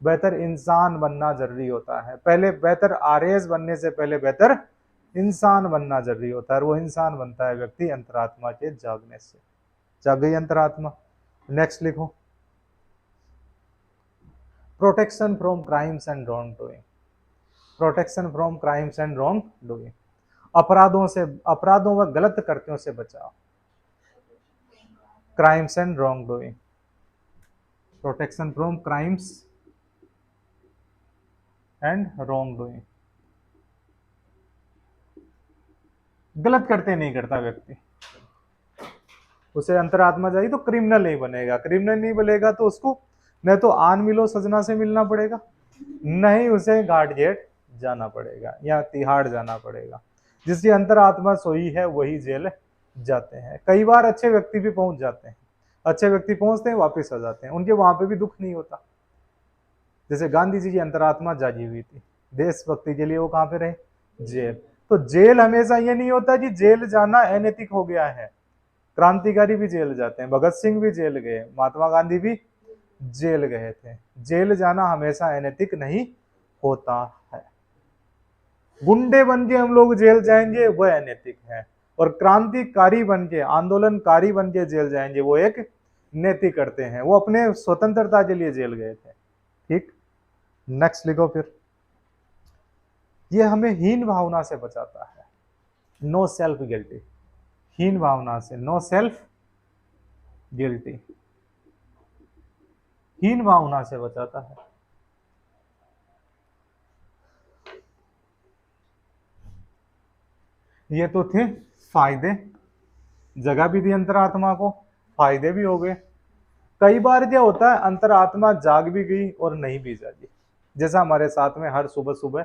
बेहतर इंसान बनना जरूरी होता है। पहले बेहतर आरएएस बनने से पहले बेहतर इंसान बनना जरूरी होता है, और वो इंसान बनता है व्यक्ति अंतरात्मा के जागने से। जाग गई अंतरात्मा। नेक्स्ट लिखो, protection from crimes and wrong doing. Protection from crimes and wrong doing, अपराधों से, अपराधों व गलत कृत्यों से बचाव। Crimes and wrong doing, protection from crimes and wrong doing. गलत करते नहीं करता व्यक्ति, उसे अंतरात्मा जाएगी तो क्रिमिनल नहीं बनेगा। क्रिमिनल नहीं बनेगा तो उसको न तो आन मिलो सजना से मिलना पड़ेगा, नहीं उसे घाट गेट जाना पड़ेगा या तिहाड़ जाना पड़ेगा। जिसकी अंतरात्मा सोई है वही जेल जाते हैं। कई बार अच्छे व्यक्ति भी पहुंच जाते हैं, अच्छे व्यक्ति पहुंचते हैं वापिस आ जाते हैं, उनके वहां पे भी दुख नहीं होता। जैसे गांधी जी की अंतरात्मा जागी हुई थी, देशभक्ति के लिए वो कहां पे रहे? जेल। तो जेल हमेशा ये नहीं होता कि जेल जाना अनैतिक हो गया है। क्रांतिकारी भी जेल जाते हैं, भगत सिंह भी जेल गए, महात्मा गांधी भी जेल गए थे। जेल जाना हमेशा अनैतिक नहीं होता है। गुंडे बन के हम लोग जेल जाएंगे वह अनैतिक है, और क्रांतिकारी बन के, आंदोलनकारी बन के जेल जाएंगे वो एक नैतिक करते हैं, वो अपने स्वतंत्रता के लिए जेल गए थे। ठीक, नेक्स्ट लिखो फिर। ये हमें हीन भावना से बचाता है, नो सेल्फ गिल्टी। हीन भावना से, नो सेल्फ गिल्टी, हीन भावना से बचाता है। ये तो थे फायदे, जगह भी दी अंतरात्मा को, फायदे भी हो गए। कई बार क्या होता है, अंतरात्मा जाग भी गई और नहीं भी जागी, जैसा हमारे साथ में हर सुबह सुबह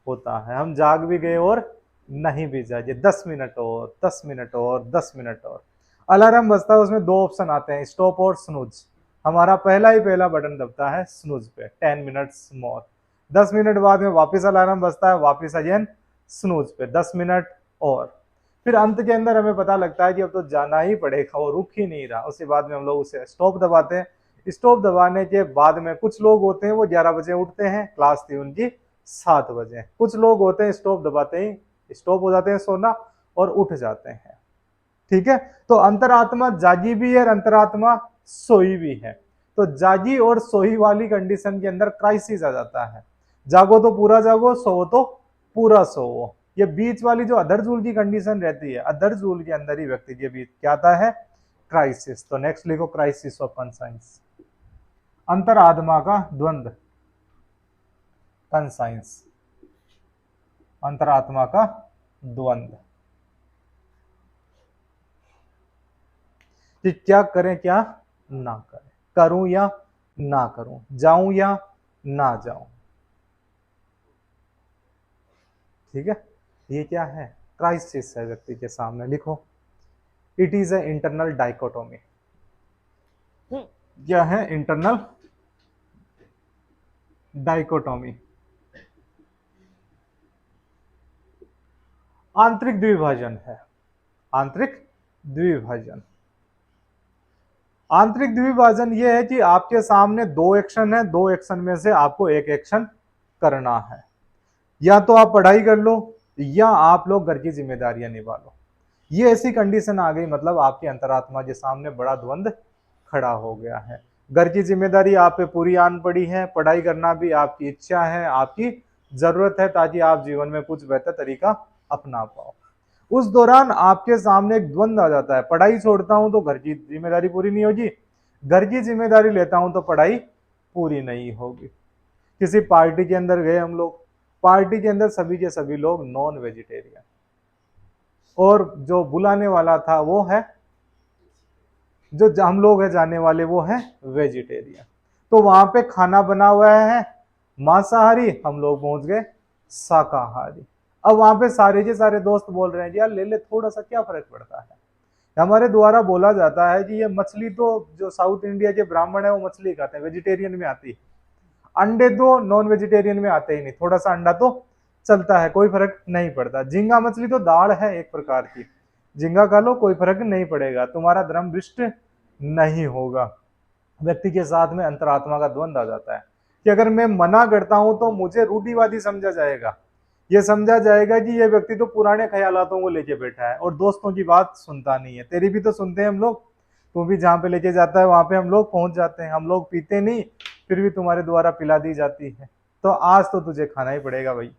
होता है। हम जाग भी गए और नहीं भी चाहिए, 10 मिनट और, 10 मिनट और, 10 मिनट और। अलार्म बजता है, उसमें दो ऑप्शन आते हैं, स्टॉप और स्नूज। हमारा पहला बटन दबता है स्नूज पे, 10 मिनट्स मोर। 10 मिनट बाद में वापस अलार्म बजता है, वापस अगेन स्नूज पे, 10 मिनट और। फिर अंत के अंदर हमें पता लगता है कि अब तो जाना ही पड़ेगा, वो रुक ही नहीं रहा। उसके बाद में हम लोग उसे स्टॉप दबाते हैं। स्टॉप दबाने के बाद में कुछ लोग होते हैं वो 11 बजे उठते हैं, क्लास थी उनकी 7 बजे। कुछ लोग होते हैं स्टॉप दबाते ही स्टॉप हो जाते हैं सोना और उठ जाते हैं। ठीक है, तो अंतरात्मा जागी भी है और अंतरात्मा सोई भी है। तो जागी और सोई वाली कंडीशन के अंदर क्राइसिस आ जाता है। जागो तो पूरा जागो, सोओ तो पूरा सोओ। ये बीच वाली जो अदर जूल की कंडीशन रहती है, अदर जूल के अंदर ही व्यक्ति के बीच क्या आता है, क्राइसिस। तो नेक्स्ट लिखो, क्राइसिस ऑफ कंसाइंस, अंतरात्मा का द्वंद, कंसाइंस, अंतरात्मा का द्वंद, कि क्या करें क्या ना करें, करूं या ना करूं, जाऊं या ना जाऊं। ठीक है, ये क्या है, क्राइसिस है व्यक्ति के सामने। लिखो, it is a internal dichotomy. क्या है, इंटरनल डाइकोटोमी, आंतरिक द्विभाजन है, आंतरिक द्विभाजन। आंतरिक द्विभाजन ये है कि आपके सामने दो एक्शन है, दो एक्शन में से आपको एक एक्शन करना है। या तो आप पढ़ाई कर लो या आप लोग घर की जिम्मेदारियां निभा लो। ये ऐसी कंडीशन आ गई, मतलब आपकी अंतरात्मा के सामने बड़ा द्वंद खड़ा हो गया है। घर की जिम्मेदारी आप पे पूरी आन पड़ी है, पढ़ाई करना भी आपकी इच्छा है, आपकी जरूरत है, ताकि आप जीवन में कुछ बेहतर तरीका अपना पाओ। उस दौरान आपके सामने एक द्वंद आ जाता है, पढ़ाई छोड़ता हूं तो घर की जिम्मेदारी पूरी नहीं होगी, घर की जिम्मेदारी लेता हूं तो पढ़ाई पूरी नहीं होगी। किसी पार्टी के अंदर गए हम लोग, पार्टी के अंदर सभी के सभी लोग नॉन वेजिटेरियन, और जो बुलाने वाला था वो है, जो हम लोग है जाने वाले वो है वेजिटेरियन। तो वहां पे खाना बना हुआ है मांसाहारी, हम लोग पहुंच गए शाकाहारी। अब वहां पे सारे के सारे दोस्त बोल रहे हैं यार ले ले, थोड़ा सा क्या फर्क पड़ता है। हमारे द्वारा बोला जाता है कि ये मछली तो जो साउथ इंडिया के ब्राह्मण है वो मछली खाते हैं, वेजिटेरियन में आती है। अंडे तो नॉन वेजिटेरियन में आते ही नहीं, थोड़ा सा अंडा तो चलता है, कोई फर्क नहीं पड़ता। झींगा मछली तो दाल है एक प्रकार की, झींगा खा लो कोई फर्क नहीं पड़ेगा, तुम्हारा धर्म भ्रष्ट नहीं होगा। व्यक्ति के साथ में अंतरात्मा का द्वंद आ जाता है कि अगर मैं मना करता हूं तो मुझे रूढ़िवादी समझा जाएगा, ये समझा जाएगा कि ये व्यक्ति तो पुराने ख्यालातों को लेके बैठा है और दोस्तों की बात सुनता नहीं है। तेरी भी तो सुनते हैं हम लोग, तू भी जहां पे लेके जाता है वहां पे हम लोग पहुंच जाते हैं। हम लोग पीते नहीं, फिर भी तुम्हारे द्वारा पिला दी जाती है, तो आज तो तुझे खाना ही पड़ेगा भाई।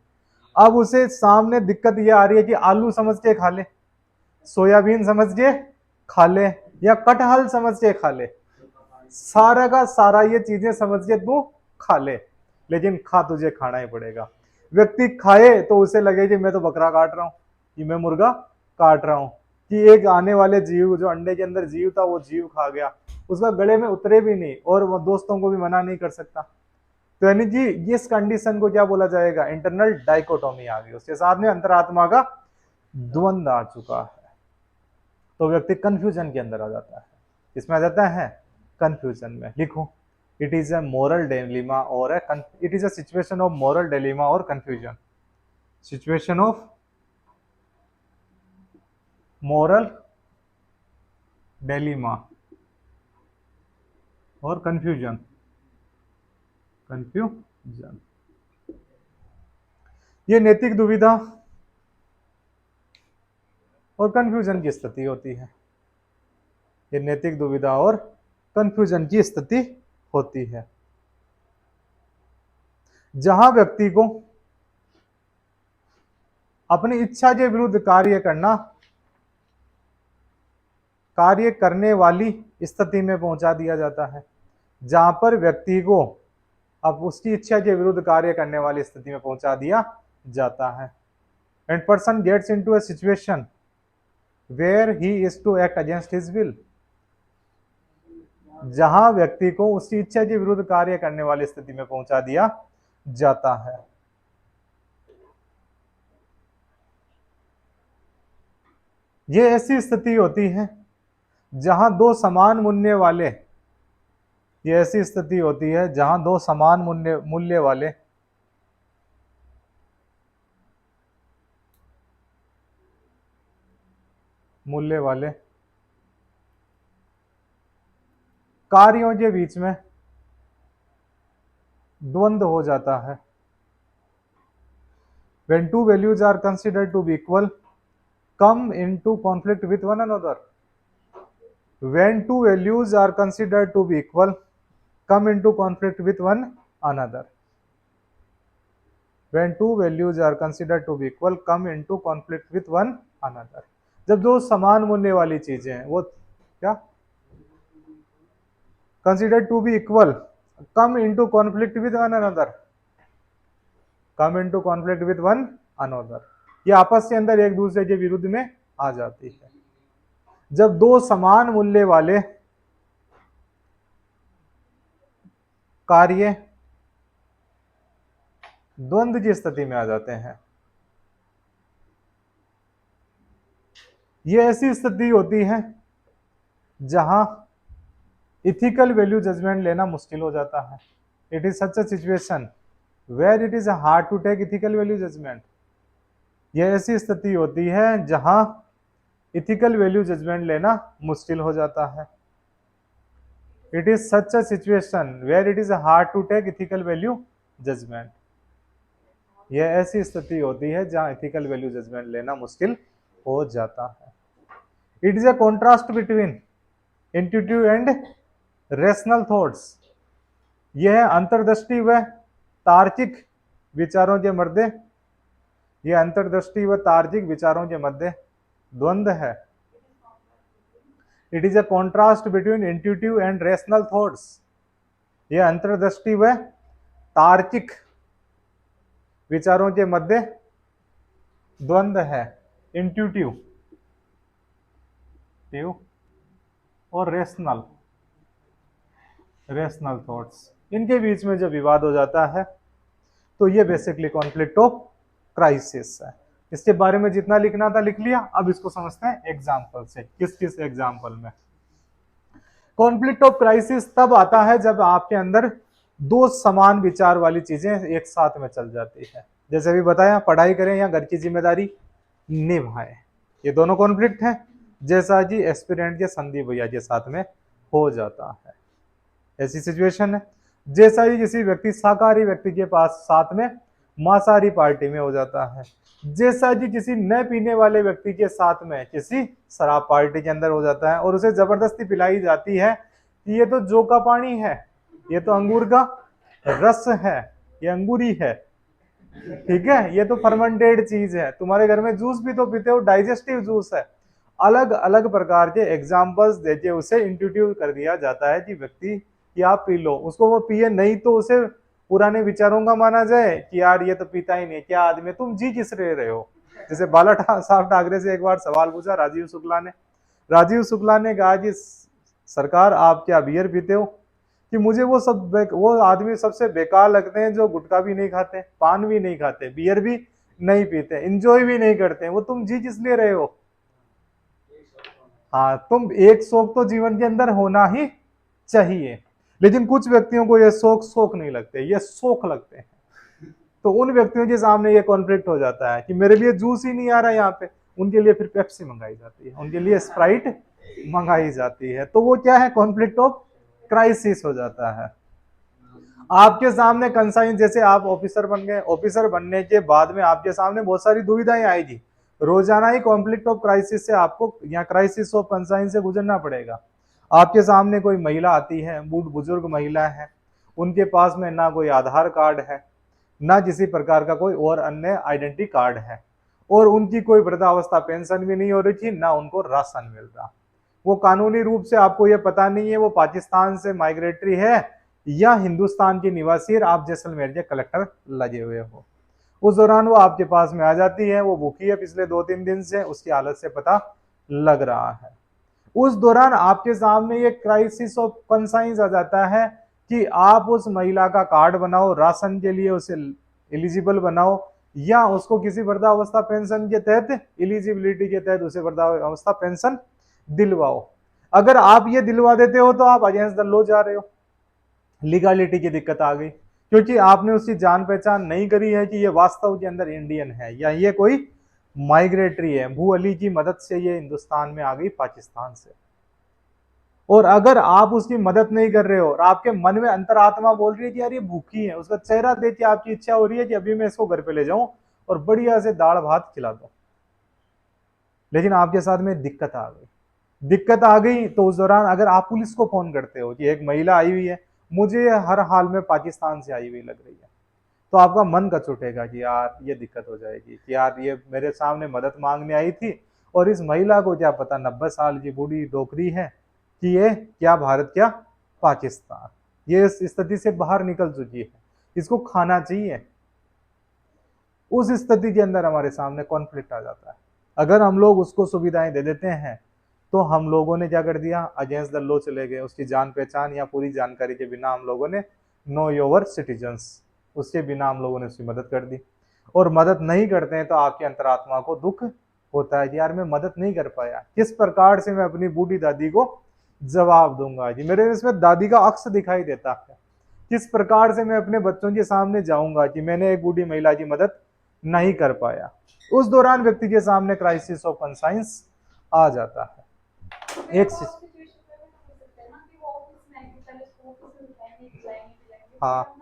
अब उसे सामने दिक्कत ये आ रही है कि आलू समझ के खा ले, सोयाबीन समझ के खा ले, या कटहल समझ के खा ले, सारा का सारा ये चीजें समझ के तू खा ले, लेकिन खा तुझे खाना ही पड़ेगा। व्यक्ति खाए तो उसे लगे कि मैं तो बकरा काट रहा हूं, कि मैं मुर्गा काट रहा हूं, कि एक आने वाले जीव, जो अंडे के अंदर जीव था वो जीव खा गया, उसका गले में उतरे भी नहीं और वो दोस्तों को भी मना नहीं कर सकता। तो यानी कि इस कंडीशन को क्या बोला जाएगा, इंटरनल डाइकोटोमी आ गई, उसके साथ में अंतरात्मा का द्वंद आ चुका है। तो व्यक्ति कंफ्यूजन के अंदर आ जाता है, इसमें आ जाता है कंफ्यूजन में। लिखो, it is a moral dilemma और it is a situation of moral dilemma और confusion, situation of moral dilemma और कंफ्यूजन, कंफ्यूजन, ये नैतिक दुविधा और कंफ्यूजन की स्थिति होती है, ये नैतिक दुविधा और कंफ्यूजन की स्थिति होती है, जहां व्यक्ति को अपनी इच्छा के विरुद्ध कार्य करने वाली स्थिति में पहुंचा दिया जाता है, जहां पर व्यक्ति को अब उसकी इच्छा के विरुद्ध कार्य करने वाली स्थिति में पहुंचा दिया जाता है। And person gets into a situation where he is to act against his will, जहां व्यक्ति को उसकी इच्छा के विरुद्ध कार्य करने वाली स्थिति में पहुंचा दिया जाता है। ये ऐसी स्थिति होती है जहां दो समान मूल्य वाले, ये ऐसी स्थिति होती है जहां दो समान मूल्य वाले कार्यों के बीच में द्वंद्व हो जाता है। When two values are considered to be equal, come into conflict with one another. When two values are considered to be equal, come into conflict with one another. When two values are considered to be equal, come into conflict with one another. जब दो समान मूल्य वाली चीजें हैं, वो क्या considered to be equal, come into conflict with one another. Come into conflict with one another. ये आपस के अंदर एक दूसरे के विरुद्ध में आ जाती है। जब दो समान मूल्य वाले कार्य द्वंद्व की स्थिति में आ जाते हैं, ये ऐसी स्थिति होती है जहां इथिकल वैल्यू जजमेंट लेना मुश्किल हो जाता है। It is such a situation where it is hard to take ethical value judgement. यह ऐसी स्थिति होती है जहां इथिकल वैल्यू जजमेंट लेना मुश्किल हो जाता है। It is such a situation where it is hard to take ethical value judgement. यह ऐसी स्थिति होती है जहां इथिकल वैल्यू जजमेंट लेना मुश्किल हो जाता है। It is a contrast between intuitive and rational thoughts. यह अंतर्दृष्टि व तार्किक विचारों के मध्य, यह अंतर्दृष्टि व तार्किक विचारों के मध्य द्वंद्व है। It is a contrast between intuitive and rational thoughts. यह अंतर्दृष्टि व तार्किक विचारों के मध्य द्वंद्व है। इंट्यूटिव और रेशनल थॉट्स, इनके बीच में जब विवाद हो जाता है तो ये बेसिकली कॉन्फ्लिक्ट ऑफ क्राइसिस है। इसके बारे में जितना लिखना था लिख लिया। अब इसको समझते हैं एग्जाम्पल से। किस किस एग्जाम्पल में कॉन्फ्लिक्ट ऑफ क्राइसिस तब आता है जब आपके अंदर दो समान विचार वाली चीजें एक साथ में चल जाती है। जैसे अभी बताया, पढ़ाई करें या घर की जिम्मेदारी निभाएं, ये दोनों कॉन्फ्लिक्ट है। जैसा जी एस्पिरेंट के संदीप भैया के साथ में हो जाता है, ऐसी सिचुएशन है। जैसा ही किसी व्यक्ति शाकाहारी व्यक्ति के पास साथ में मांसाहारी पार्टी में हो जाता है। जैसा कि किसी न पीने वाले व्यक्ति के साथ में किसी शराब पार्टी के अंदर हो जाता है और उसे जबरदस्ती पिलाई जाती है कि ये तो जौ का पानी है, ये तो अंगूर का रस है, ये अंगूरी है, ठीक है, ये तो फर्मेंटेड चीज है, तुम्हारे घर में जूस भी तो पीते हो, डाइजेस्टिव जूस है। अलग अलग प्रकार के एग्जाम्पल्स देके उसे इंट्यूटिव कर दिया जाता है कि व्यक्ति कि आप पी लो। उसको वो पिए नहीं तो उसे पुराने विचारों का माना जाए कि यार ये तो पीता ही नहीं, क्या आदमी, तुम जी किस रहे हो। जैसे बाला साहब ठाकरे से एक बार सवाल पूछा राजीव शुक्ला ने कहा कि सरकार आप क्या बियर पीते हो? कि मुझे वो आदमी सबसे बेकार लगते हैं जो गुटखा भी नहीं खाते, पान भी नहीं खाते, बियर भी नहीं पीते, इंजॉय भी नहीं करते। वो तुम जी किस लिए रहे हो? हाँ, तुम एक शौक तो जीवन के अंदर होना ही चाहिए, लेकिन कुछ व्यक्तियों को ये शौक नहीं लगते, ये शौक लगते हैं। तो उन व्यक्तियों के सामने ये कॉन्फ्लिक्ट हो जाता है कि मेरे लिए जूस ही नहीं आ रहा यहाँ पे, उनके लिए फिर पेप्सी मंगाई जाती है, उनके लिए स्प्राइट मंगाई जाती है। तो वो क्या है, कॉन्फ्लिक्ट ऑफ क्राइसिस हो जाता है। आपके सामने कंसाइन, जैसे आप ऑफिसर बन गए, ऑफिसर बनने के बाद में आपके सामने बहुत सारी दुविधाएं आएगी। रोजाना ही कॉन्फ्लिक्ट ऑफ क्राइसिस से आपको या क्राइसिस ऑफ कंसाइन से गुजरना पड़ेगा। आपके सामने कोई महिला आती है, बूढ़ बुजुर्ग महिला है, उनके पास में ना कोई आधार कार्ड है, ना किसी प्रकार का कोई और अन्य आइडेंटिटी कार्ड है, और उनकी कोई वृद्धावस्था पेंशन भी नहीं हो रही थी, ना उनको राशन मिल रहा। वो कानूनी रूप से आपको ये पता नहीं है वो पाकिस्तान से माइग्रेटरी है या हिंदुस्तान की निवासी है, आप जैसलमेर के कलेक्टर लगे हुए हो। उस दौरान वो आपके पास में आ जाती है, वो भूखी है पिछले 2-3 दिन से, उसकी हालत से पता लग रहा है। उस दौरान आपके सामने ये क्राइसिस ऑफ कंसाइंस आ जाता है कि आप उस महिला का कार्ड बनाओ, राशन के लिए उसे एलिजिबल बनाओ, या उसको किसी वृद्धावस्था पेंशन के तहत एलिजिबिलिटी के तहत उसे वृद्धावस्था पेंशन दिलवाओ। अगर आप ये दिलवा देते हो तो आप अगेंस्ट द लॉ जा रहे हो, लीगलिटी की दिक्कत आ गई, क्योंकि आपने उसकी जान पहचान नहीं करी है कि ये वास्तव के अंदर इंडियन है या ये कोई माइग्रेटरी है। भू अली की मदद से ये हिंदुस्तान में आ गई पाकिस्तान से। और अगर आप उसकी मदद नहीं कर रहे हो और आपके मन में अंतरात्मा बोल रही है कि यार ये भूखी है, उसका चेहरा देख के आपकी इच्छा हो रही है कि अभी मैं इसको घर पे ले जाऊं और बढ़िया से दाल भात खिला दूं, लेकिन आपके साथ में दिक्कत आ गई। दिक्कत आ गई तो उस दौरान अगर आप पुलिस को फोन करते हो कि एक महिला आई हुई है, मुझे हर हाल में पाकिस्तान से आई हुई लग रही है, तो आपका मन कच उठेगा कि यार ये दिक्कत हो जाएगी कि यार ये मेरे सामने मदद मांगने आई थी और इस महिला को क्या पता 90 साल की बूढ़ी डोकरी है कि ये क्या भारत क्या पाकिस्तान, ये इस स्थिति से बाहर निकल चुकी है, इसको खाना चाहिए। उस स्थिति के अंदर हमारे सामने कॉन्फ्लिक्ट आ जाता है। अगर हम लोग उसको सुविधाएं दे देते हैं तो हम लोगों ने क्या कर दिया, अगेंस्ट द लॉ चले गए। उसकी जान पहचान या पूरी जानकारी के बिना हम लोगों ने नो योर सिटीजन्स, उसके बिना हम लोगों ने उसकी मदद कर दी। और मदद नहीं करते हैं तो आपकी अंतरात्मा को दुख होता है कि यार मैं मदद नहीं कर पाया, किस प्रकार से मैं अपनी बूढ़ी दादी को जवाब दूंगा जी, मेरे इसमें दादी का अक्स दिखाई देता है। किस प्रकार से मैं अपने बच्चों के सामने जाऊंगा कि मैंने एक बूढ़ी महिला की मदद नहीं कर पाया। उस दौरान व्यक्ति के सामने क्राइसिस ऑफ कंसाइंस आ जाता है। एक हाँ,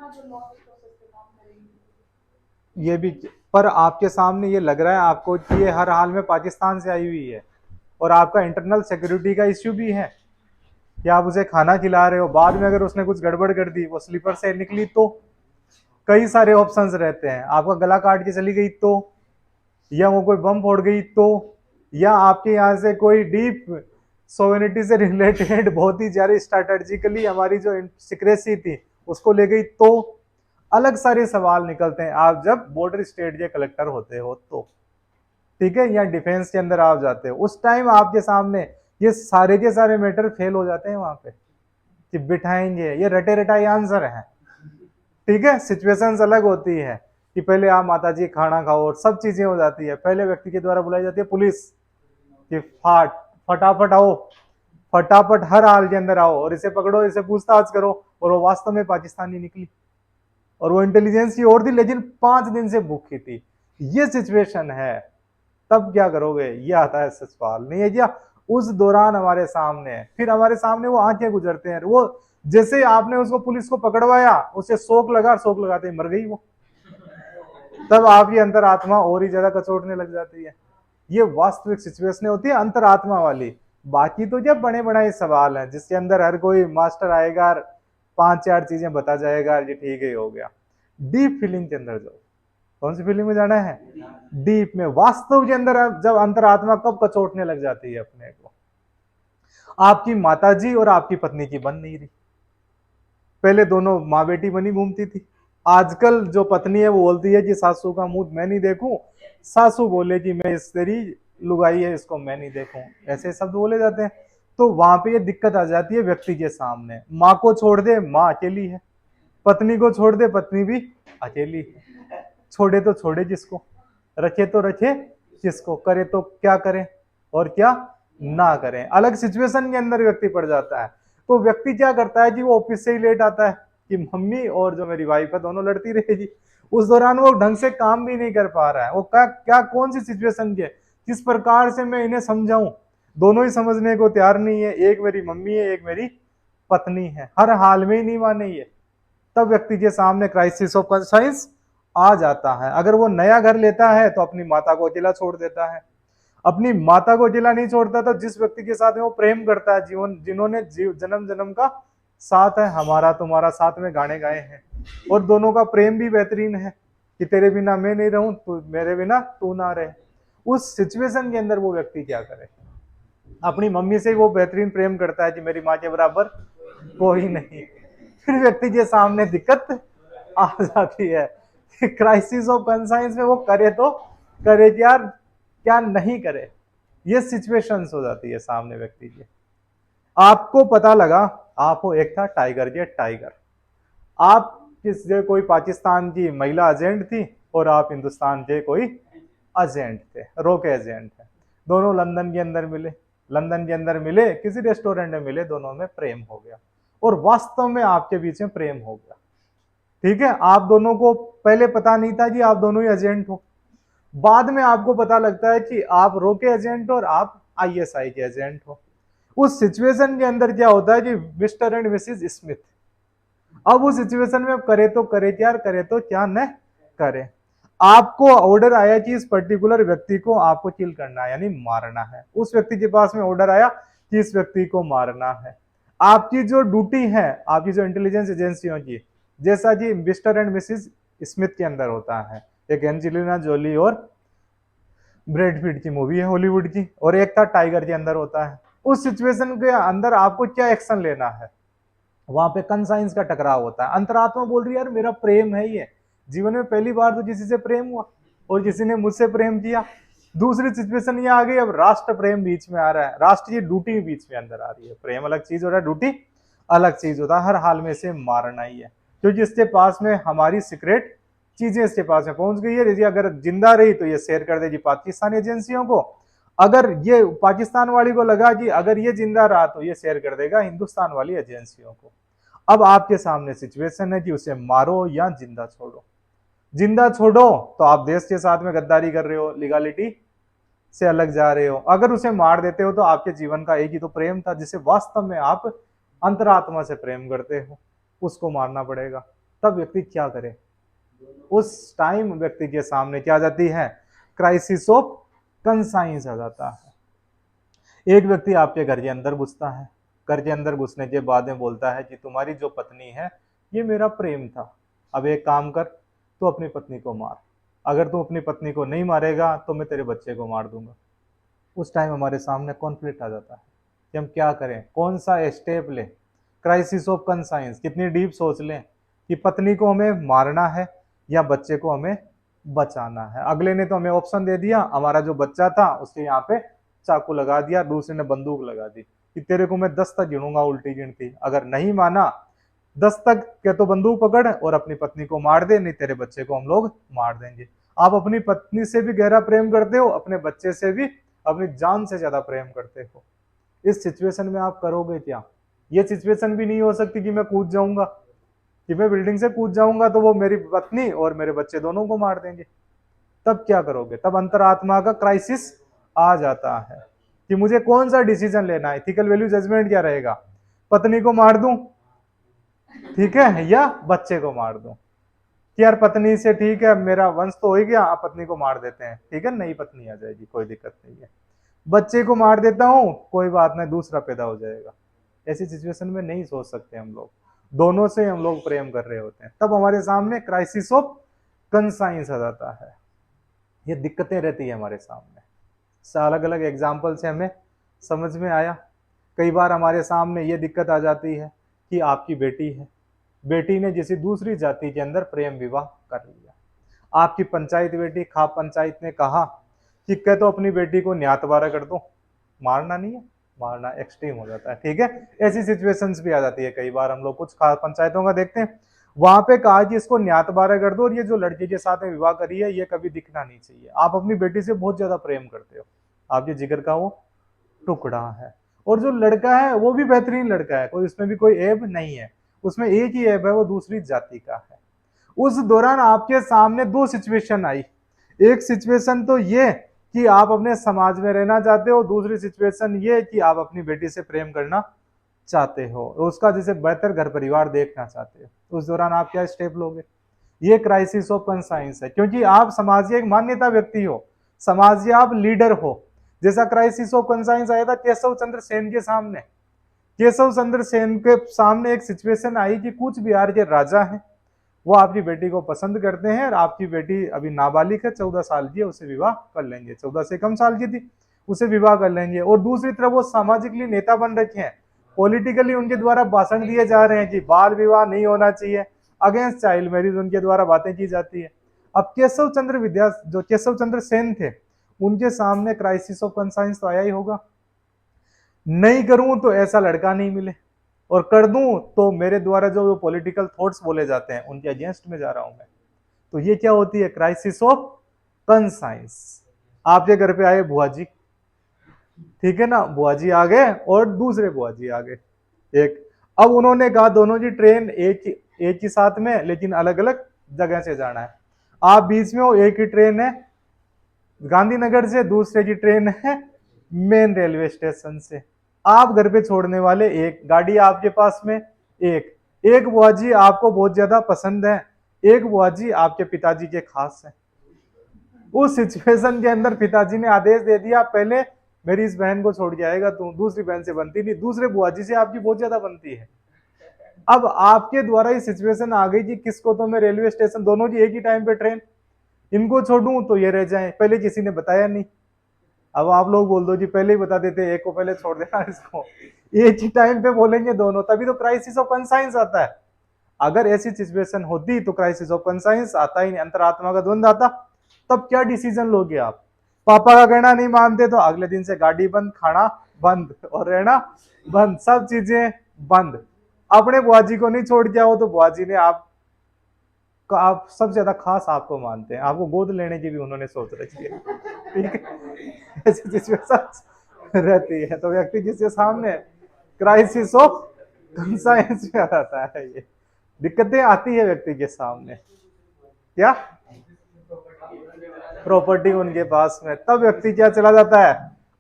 ये भी, पर आपके सामने ये लग रहा है आपको कि ये हर हाल में पाकिस्तान से आई हुई है और आपका इंटरनल सिक्योरिटी का इश्यू भी है कि आप उसे खाना खिला रहे हो, बाद में अगर उसने कुछ गड़बड़ कर दी, वो स्लीपर से निकली तो कई सारे ऑप्शंस रहते हैं। आपका गला काट के चली गई तो, या वो कोई बम फोड़ गई तो, या आपके यहाँ से कोई डीप सोवेनिटी से रिलेटेड बहुत ही ज्यादा स्ट्रैटेजिकली हमारी जो सिक्रेसी थी उसको ले गई तो, अलग सारे सवाल निकलते हैं आप जब बॉर्डर स्टेट के कलेक्टर होते हो तो, ठीक है, या डिफेंस के अंदर आप जाते हो, उस टाइम आपके सामने ये सारे के सारे मैटर फेल हो जाते हैं वहां पे कि बिठाएंगे, ये रटे रटाई आंसर है, ठीक है। सिचुएशंस अलग होती है कि पहले आप माता जी खाना खाओ और सब चीजें हो जाती है, पहले व्यक्ति के द्वारा बुलाई जाती है पुलिस कि फटाफट आओ, फटाफट हर हाल के अंदर आओ और इसे पकड़ो, इसे पूछताछ करो, और वो वास्तव में पाकिस्तानी निकली और वो इंटेलिजेंस की और थी लेकिन 5 दिन से भूखी थी। ये सिचुएशन है, तब क्या करोगे, ये आता है सवाल, नहीं है क्या। उस दौरान हमारे सामने फिर हमारे सामने वो आंखें गुजरते हैं, वो जैसे आपने उसको पुलिस को पकड़वाया, उसे शोक लगा, शोक लगाते ही मर गई वो, तब आपकी अंतरात्मा और ही ज्यादा कचोटने लग जाती है। ये वास्तविक सिचुएशन होती है अंतरात्मा वाली। बाकी तो जब बड़े बड़े सवाल हैं जिसके अंदर हर कोई मास्टर आएगा, 5-4 चीजें बता जाएगा, ये ठीक है हो गया। डीप फीलिंग के अंदर जाओ। कौन सी फीलिंग में जाना है, डीप में, वास्तव के अंदर जब अंतरात्मा कब कचोटने लग जाती है अपने को। आपकी माताजी और आपकी पत्नी की बन नहीं रही, पहले दोनों माँ बेटी बनी घूमती थी, आजकल जो पत्नी है वो बोलती है कि सासू का मुंह मैं नहीं देखूं, सासू बोले कि मैं इस तेरी लुगाई है इसको मैं नहीं देखूं, ऐसे शब्द बोले जाते हैं। तो वहां पे ये दिक्कत आ जाती है व्यक्ति के सामने। माँ को छोड़ दे माँ अकेली है, पत्नी को छोड़ दे पत्नी भी अकेली है, छोड़े तो छोड़े जिसको, रखे तो रखे किसको, करे तो क्या करें और क्या ना करें, अलग सिचुएशन के अंदर व्यक्ति पड़ जाता है। तो व्यक्ति क्या करता है कि वो ऑफिस से ही लेट आता है कि मम्मी और जो मेरी वाइफ है दोनों लड़ती रहेगी, उस दौरान वो ढंग से काम भी नहीं कर पा रहा है। वो क्या क्या कौन सी सिचुएशन के, किस प्रकार से मैं इन्हें समझाऊं, दोनों ही समझने को तैयार नहीं है, एक मेरी मम्मी है एक मेरी पत्नी है, हर हाल में ही नहीं माने ये। तब व्यक्ति के सामने क्राइसिस ऑफ कंसाइंस आ जाता है। अगर वो नया घर लेता है तो अपनी माता को अकेला छोड़ देता है, अपनी माता को अकेला नहीं छोड़ता तो जिस व्यक्ति के साथ में वो प्रेम करता है, जीवन जिन्होंने जन्म जन्म का साथ है, हमारा तुम्हारा साथ में गाने गाए हैं, और दोनों का प्रेम भी बेहतरीन है कि तेरे बिना मैं नहीं रहूं, तू मेरे बिना तू ना रहे। उस सिचुएशन के अंदर वो व्यक्ति क्या करे, अपनी मम्मी से वो बेहतरीन प्रेम करता है कि मेरी माँ के बराबर कोई नहीं। फिर व्यक्ति के सामने दिक्कत आ जाती है, क्राइसिस ऑफ कंसाइंस में वो करे तो करे क्या, क्या नहीं करे, ये सिचुएशंस हो जाती है सामने व्यक्ति की। आपको पता लगा, आप हो एक था टाइगर के टाइगर, आप किस कोई पाकिस्तान की महिला एजेंट थी और आप हिंदुस्तान के कोई एजेंट थे, रो के एजेंट है। दोनों लंदन के अंदर मिले, लंदन के अंदर मिले, किसी रेस्टोरेंट में मिले, दोनों में प्रेम हो गया और वास्तव में आपके बीच में प्रेम हो गया। ठीक है, आप दोनों को पहले पता नहीं था कि आप दोनों ही एजेंट हो, बाद में आपको पता लगता है कि आप रो के एजेंट हो और आप आईएसआई के एजेंट हो। उस सिचुएशन के अंदर क्या होता है कि मिस्टर एंड मिसिज स्मिथ, अब उस सिचुएशन में करे तो करे क्या, करे तो क्या न करे। आपको ऑर्डर आया कि इस पर्टिकुलर व्यक्ति को आपको किल करना है, यानी मारना है। उस व्यक्ति के पास में ऑर्डर आया कि इस व्यक्ति को मारना है। आपकी जो ड्यूटी है, आपकी जो इंटेलिजेंस एजेंसियों की, जैसा कि मिस्टर एंड मिसिज स्मिथ के अंदर होता है, एक एंजेलिना जोली और ब्रैड पिट की मूवी है हॉलीवुड की, और एक था टाइगर के अंदर होता है। उस सिचुएशन के अंदर आपको क्या एक्शन लेना है, वहां पे कंसाइंस का टकराव होता है। अंतरात्मा बोल रही है यार मेरा प्रेम है ये, जीवन में पहली बार तो किसी से प्रेम हुआ और किसी ने मुझसे प्रेम किया। दूसरी सिचुएशन ये आ गई, अब राष्ट्र प्रेम बीच में आ रहा है, राष्ट्रीय ड्यूटी बीच में अंदर आ रही है। प्रेम अलग चीज होता है, ड्यूटी अलग चीज होता है। हर हाल में से मारना ही है, क्योंकि इसके पास में हमारी सीक्रेट चीजें इसके पास में पहुंच गई है। अगर जिंदा रही तो ये शेयर कर देगी पाकिस्तानी एजेंसियों को, अगर ये पाकिस्तान वाली को लगा कि अगर ये जिंदा रहा तो ये शेयर कर देगा हिंदुस्तान वाली एजेंसियों को। अब आपके सामने सिचुएशन है कि उसे मारो या जिंदा छोड़ो। जिंदा छोड़ो तो आप देश के साथ में गद्दारी कर रहे हो, लीगालिटी से अलग जा रहे हो। अगर उसे मार देते हो तो आपके जीवन का एक ही तो प्रेम था जिसे वास्तव में आप अंतरात्मा से प्रेम करते हो, उसको मारना पड़ेगा। तब व्यक्ति क्या करे, उस टाइम व्यक्ति के सामने क्या आ जाती है, क्राइसिस ऑफ कंसाइंस आ जाता है। एक व्यक्ति आपके घर के अंदर घुसता है, घर के अंदर घुसने के बाद में बोलता है कि तुम्हारी जो पत्नी है ये मेरा प्रेम था, अब एक काम कर, तू अपनी पत्नी को मार, अगर तू अपनी पत्नी को नहीं मारेगा तो मैं तेरे बच्चे को मार दूंगा। उस टाइम हमारे सामने कॉन्फ्लिक्ट आ जाता है कि हम क्या करें, कौन सा स्टेप लें। क्राइसिस ऑफ कंसाइंस, कितनी डीप सोच लें कि पत्नी को हमें मारना है या बच्चे को हमें बचाना है। अगले ने तो हमें ऑप्शन दे दिया, हमारा जो बच्चा था उसके यहाँ पे चाकू लगा दिया, दूसरे ने बंदूक लगा दी कि तेरे को मैं 10 तक गिनूंगा उल्टी गिनती, अगर नहीं माना 10 तक के तो बंदूक पकड़ और अपनी पत्नी को मार दे, नहीं तेरे बच्चे को हम लोग मार देंगे। आप अपनी पत्नी से भी गहरा प्रेम करते हो, अपने बच्चे से भी अपनी जान से ज्यादा प्रेम करते हो। इस सिचुएशन में आप करोगे क्या। ये सिचुएशन भी नहीं हो सकती कि मैं कूद जाऊंगा, कि मैं बिल्डिंग से कूद जाऊंगा तो वो मेरी पत्नी और मेरे बच्चे दोनों को मार देंगे। तब क्या करोगे, तब अंतरात्मा का क्राइसिस आ जाता है कि मुझे कौन सा डिसीजन लेना है। एथिकल वैल्यू जजमेंट क्या रहेगा, पत्नी को मार दूं ठीक है, या बच्चे को मार दूं, कि यार पत्नी से ठीक है मेरा वंश तो हो गया, आप पत्नी को मार देते हैं, ठीक है नई पत्नी आ जाएगी कोई दिक्कत नहीं है, बच्चे को मार देता हूं कोई बात नहीं दूसरा पैदा हो जाएगा। ऐसी सिचुएशन में नहीं सोच सकते हम लोग, दोनों से हम लोग प्रेम कर रहे होते हैं, तब हमारे सामने क्राइसिस ऑफ कंसाइंस आ जाता है। ये दिक्कतें रहती है हमारे सामने, अलग अलग एग्जाम्पल से हमें समझ में आया। कई बार हमारे सामने ये दिक्कत आ जाती है कि आपकी बेटी है, बेटी ने किसी दूसरी जाति के अंदर प्रेम विवाह कर लिया, आपकी पंचायत बेटी खाप पंचायत ने कहा कि कह तो अपनी बेटी को न्यातबारा कर दो, मारना नहीं है, मारना एक्सट्रीम हो जाता है, ठीक है। ऐसी सिचुएशंस भी आ जाती है, कई बार हम लोग कुछ खाप पंचायतों का देखते हैं, वहां पे कहा कि इसको न्यातबारा कर दो और ये जो लड़के के साथ में विवाह करी है ये कभी दिखना नहीं चाहिए। आप अपनी बेटी से बहुत ज्यादा प्रेम करते हो, आपके जिगर का वो टुकड़ा है, और जो लड़का है वो भी बेहतरीन लड़का है, कोई उसमें भी कोई ऐब नहीं है, उसमें एक ही ऐब है, वो दूसरी जाति का है। उस दौरान आपके सामने दो सिचुएशन आई, एक सिचुएशन तो ये कि आप अपने समाज में रहना चाहते हो, दूसरी सिचुएशन ये कि आप अपनी बेटी से प्रेम करना चाहते हो, उसका जैसे बेहतर घर परिवार देखना चाहते हो। उस दौरान आप क्या स्टेप लोगे, ये क्राइसिस ऑफ कंसाइंस है, क्योंकि आप समाज एक मान्यता व्यक्ति हो, समाज आप लीडर हो। जैसा क्राइसिस ऑफ कंसाइंस आया था केशव चंद्र सेन के सामने, केशव चंद्र सेन के सामने एक सिचुएशन आई कि कूच बिहार के राजा हैं, वो आपकी बेटी को पसंद करते हैं और आपकी बेटी अभी नाबालिग है, 14 साल की है, उसे विवाह कर लेंगे, 14 से कम साल की थी, उसे विवाह कर लेंगे। और दूसरी तरफ वो सामाजिकली नेता बन रखे हैं, पॉलिटिकली उनके द्वारा भाषण दिए जा रहे हैं कि बाल विवाह नहीं होना चाहिए, अगेंस्ट चाइल्ड मैरिज उनके द्वारा बातें की जाती है। अब केशव चंद्र सेन थे, उनके सामने क्राइसिस ऑफ कंसाइंस तो आया ही होगा, नहीं करूं तो ऐसा लड़का नहीं मिले, और कर दूं तो मेरे द्वारा जो पॉलिटिकल थॉट्स बोले जाते हैं उनके अगेंस्ट में जा रहा हूं मैं, तो ये क्या होती है, क्राइसिस ऑफ कंसाइंस। आपके घर पे आए बुआ जी, ठीक है ना, बुआ जी आ गए और दूसरे बुआ जी आ गए एक। अब उन्होंने कहा दोनों जी ट्रेन एक ही साथ में लेकिन अलग अलग जगह से जाना है। आप बीच में हो, एक ही ट्रेन है गांधीनगर से, दूसरे की ट्रेन है मेन रेलवे स्टेशन से। आप घर पे छोड़ने वाले, एक गाड़ी आपके पास में, एक बुआ जी आपको बहुत ज्यादा पसंद है, एक बुआ जी आपके पिताजी के खास है। उस सिचुएशन के अंदर पिताजी ने आदेश दे दिया, पहले मेरी इस बहन को छोड़ के आएगा तू, दूसरी बहन से बनती नहीं, दूसरे बुआ जी से आपकी बहुत ज्यादा बनती है। अब आपके द्वारा ये सिचुएशन आ गई कि किसको तो मैं रेलवे स्टेशन, दोनों की एक ही टाइम पे ट्रेन, इनको छोड़ूं तो ये रह जाए, पहले किसी ने बताया नहीं। अब आप लोग बोल दो जी पहले ही बता देते, एक को पहले छोड़ देना, इसको एक ही टाइम पे बोलेंगे दोनों, तभी तो क्राइसिस ऑफ कंसाइंस आता है। अगर ऐसी सिचुएशन होती तो क्राइसिस ऑफ कंसाइंस आता ही नहीं, अंतरात्मा का द्वंद आता। तब क्या डिसीजन लोगे आप? पापा का कहना नहीं मानते तो अगले दिन से गाड़ी बंद, खाना बंद और रहना बंद, सब चीजें बंद। अपने बुआ जी को नहीं छोड़ के आओ तो बुआ जी ने आप सबसे ज्यादा खास आपको मानते हैं, आपको गोद लेने की भी उन्होंने सोच रखी है, ठीक है। ऐसी सिचुएशन रहती है तो व्यक्ति जिसके सामने क्राइसिस ऑफ कंसाइंस में आता है, ये दिक्कतें आती है व्यक्ति के सामने। क्या प्रॉपर्टी उनके पास में, तब व्यक्ति क्या चला जाता है,